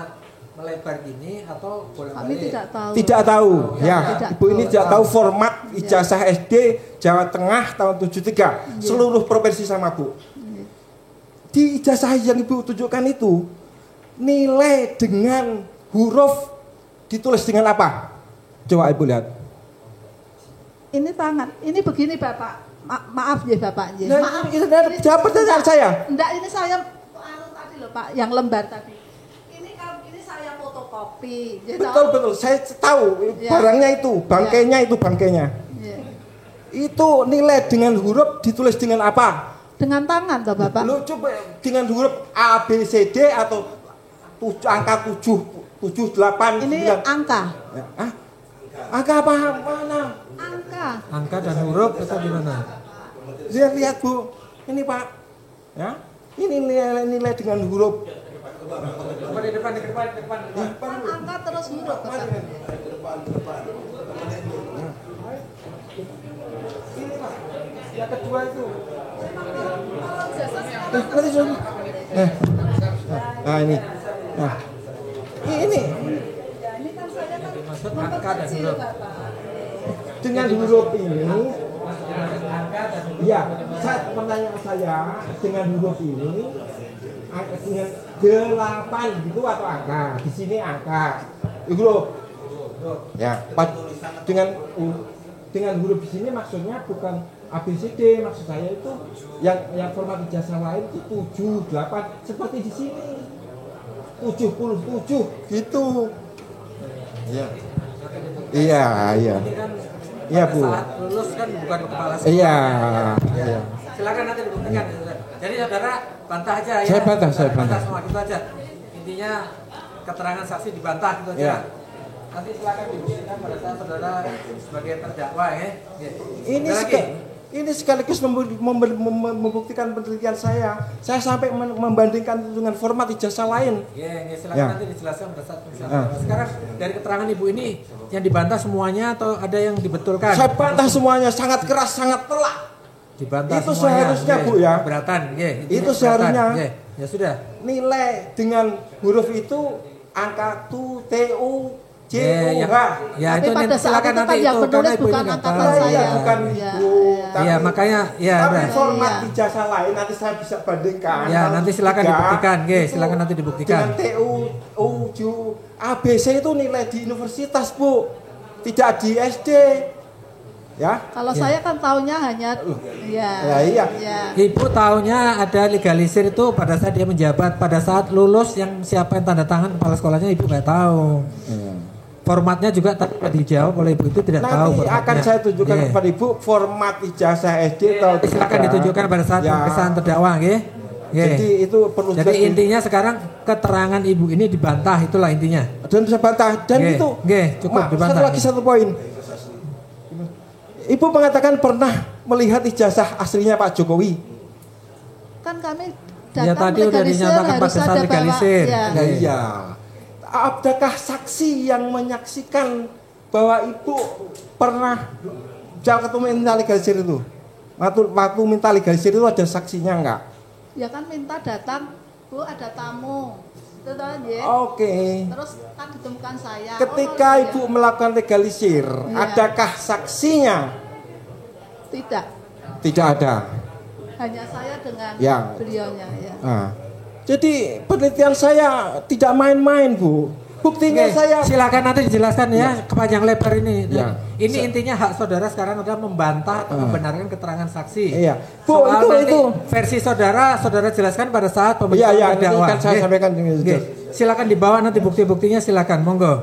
melebar gini atau kami bolak-balik? tidak tahu. Tidak tahu, ya. Tidak Ibu ini tahu. tidak tahu format ijazah SD Jawa Tengah tahun 73. Seluruh provinsi sama, Bu. Di ijazah yang Ibu tunjukkan itu, nilai dengan huruf ditulis dengan apa? Coba Ibu lihat. Ini tangan, ini begini Bapak. Maaf ya Bapak. Ya. Nah, Maaf. ini jawab pertanyaan saya. Enggak, ini saya anu tadi loh Pak, yang lembar tadi. Ini saya fotokopi. Gitu. Betul. Saya tahu Ya. barangnya itu, bangkainya. Ya. Itu nilai dengan huruf ditulis dengan apa? Dengan tangan toh Bapak. Lu coba dengan huruf A, B, C, D atau angka 7, 8, Ini 9. angka. Hah? Angka apa? Mana? Angka. Angka dan huruf itu gimana? Lihat Bu, ini Pak. Ya, ini nilai dengan huruf. Di depan. Kan angka terus huruf Bapak. Ini Pak. Yang kedua itu. Nanti Nah ini. Nah. Ini Maksud angka dan huruf. dengan huruf ini. Ya, pertanyaan saya dengan huruf ini dengan 8 gitu atau angka. Di sini angka. Huruf. Ya, dengan huruf di sini maksudnya bukan ABCD, maksud saya itu yang format ijazah lain itu 7, 8 seperti di sini. 77 gitu. Iya. Iya. Iya, Bu. Saat lulus kan bukan kepala sekolah. Iya. Silakan nanti dibuktikan. Jadi saudara bantah aja ya. Saya bantah. Semua gitu aja. Intinya keterangan saksi dibantah gitu aja. Iya. Nanti silakan dibuktikan pada saat saudara sebagai terdakwa ya. Ini sekaligus membuktikan penelitian saya. Saya sampai membandingkan dengan format ijazah lain. Ya, silakan Ya. nanti dijelaskan pada saat pemeriksaan. Sekarang dari keterangan ibu ini yang dibantah semuanya atau ada yang dibetulkan? Saya bantah semuanya, sangat keras, sangat telak. Dibantah Itu semuanya. seharusnya, Oke, Bu, ya. Keberatan, oke. Itu seharusnya. Oke, ya sudah. Nilai dengan huruf itu angka TU Ya tapi itu pada saat silakan itu nanti kan yang itu penulis karena ibu bukan ini nggak angkatan tahu. saya. Iya, bukan Iya, ibu. Iya, makanya ya Tapi udah. format ijazah lain nanti saya bisa bandingkan. Ya, nanti silakan Tiga, dibuktikan, Ge, itu silakan nanti dibuktikan. Dengan TU, UJU, ABC itu nilai di universitas, Bu. Tidak di SD. Ya. Kalau saya kan taunya hanya iya. Ibu taunya ada legalisir itu pada saat dia menjabat, pada saat lulus yang siapa yang tanda tangan kepala sekolahnya ibu nggak tahu. Formatnya juga tadi dijawab oleh ibu itu tidak tahu. Nanti akan saya tunjukkan kepada ibu format ijazah SD atau silakan ditunjukkan pada saat pemeriksaan terdakwa, nggih. Jadi itu perlu. Jadi intinya sekarang keterangan ibu ini dibantah, itulah intinya. Dan bisa bantah dan itu. Cukup dibantah. Satu poin. Ibu mengatakan pernah melihat ijazah aslinya Pak Jokowi. Kan kami ya tadi udah dinyatakan pada saat legalisir. Iya. Adakah saksi yang menyaksikan bahwa ibu pernah waktu minta legalisir itu? Waktu minta legalisir itu ada saksinya enggak? Ya kan minta datang, Bu ada tamu. Itu toh, ya. Oke. Terus kan ditemukan saya. Ketika ibu melakukan legalisir, adakah saksinya? Tidak. Tidak ada. Hanya saya dengan beliaunya ya. Nah, jadi penelitian saya tidak main-main, Bu. Buktinya saya. Silakan nanti dijelaskan ya kepanjang lebar ini. Ini intinya hak saudara sekarang adalah membantah atau membenarkan keterangan saksi. Iya. Bu, soal itu versi saudara jelaskan pada saat pemeriksaan terdakwa. Kan saya sampaikan. Silakan dibawa nanti bukti-buktinya, silakan, monggo.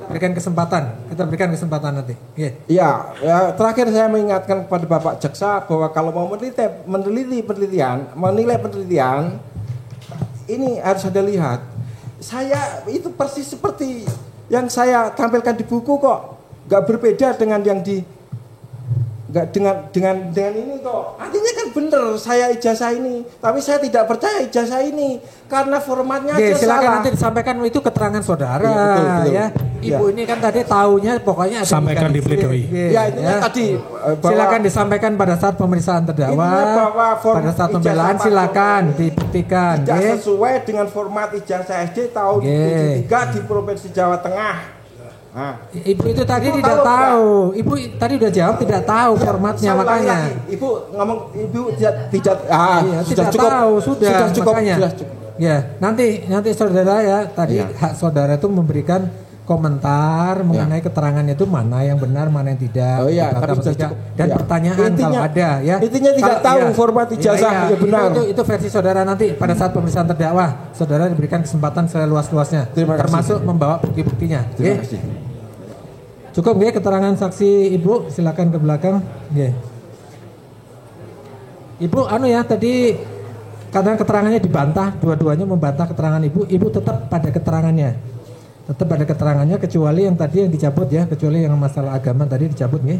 Berikan kesempatan, kita berikan kesempatan nanti. Iya, terakhir saya mengingatkan kepada Bapak Jaksa bahwa kalau mau menilai penelitian, ini harus ada lihat. Saya itu persis seperti yang saya tampilkan di buku kok, nggak berbeda dengan yang di, nggak dengan ini kok. Artinya kan bener saya ijazah ini, tapi saya tidak percaya ijazah ini karena formatnya aja silakan salah. nanti disampaikan itu keterangan saudara, betul. ya. Ibu ini kan tadi taunya pokoknya ada sampaikan di pledoi. Ya itu tadi. Silakan disampaikan pada saat pemeriksaan terdakwa. Pada saat pembelaan silakan dibuktikan. Tidak sesuai dengan format ijazah SD tahun 73 di Provinsi Jawa Tengah. Nah, ibu itu tadi tidak tahu. Ibu tadi udah jawab tidak tahu formatnya, makanya. Ibu ngomong tidak cukup. Tahu, sudah cukup. Makanya. Sudah cukup. Ya, nanti saudara ya tadi hak saudara itu memberikan komentar mengenai keterangannya itu mana yang benar, mana yang tidak. Dan pertanyaan kalau ada ya. Intinya tidak tahu format ijazah yang benar. Itu versi saudara nanti pada saat pemeriksaan terdakwa, saudara diberikan kesempatan seluas-luasnya, termasuk membawa bukti-buktinya. Terima kasih. Cukup ya keterangan saksi Ibu, silakan ke belakang. Ibu tadi karena keterangannya dibantah, dua-duanya membantah keterangan Ibu tetap pada keterangannya. Tetap pada keterangannya kecuali yang tadi yang dicabut ya, kecuali yang masalah agama tadi dicabut nggih.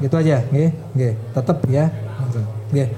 Gitu aja, nggih. Tetap ya. Nggih.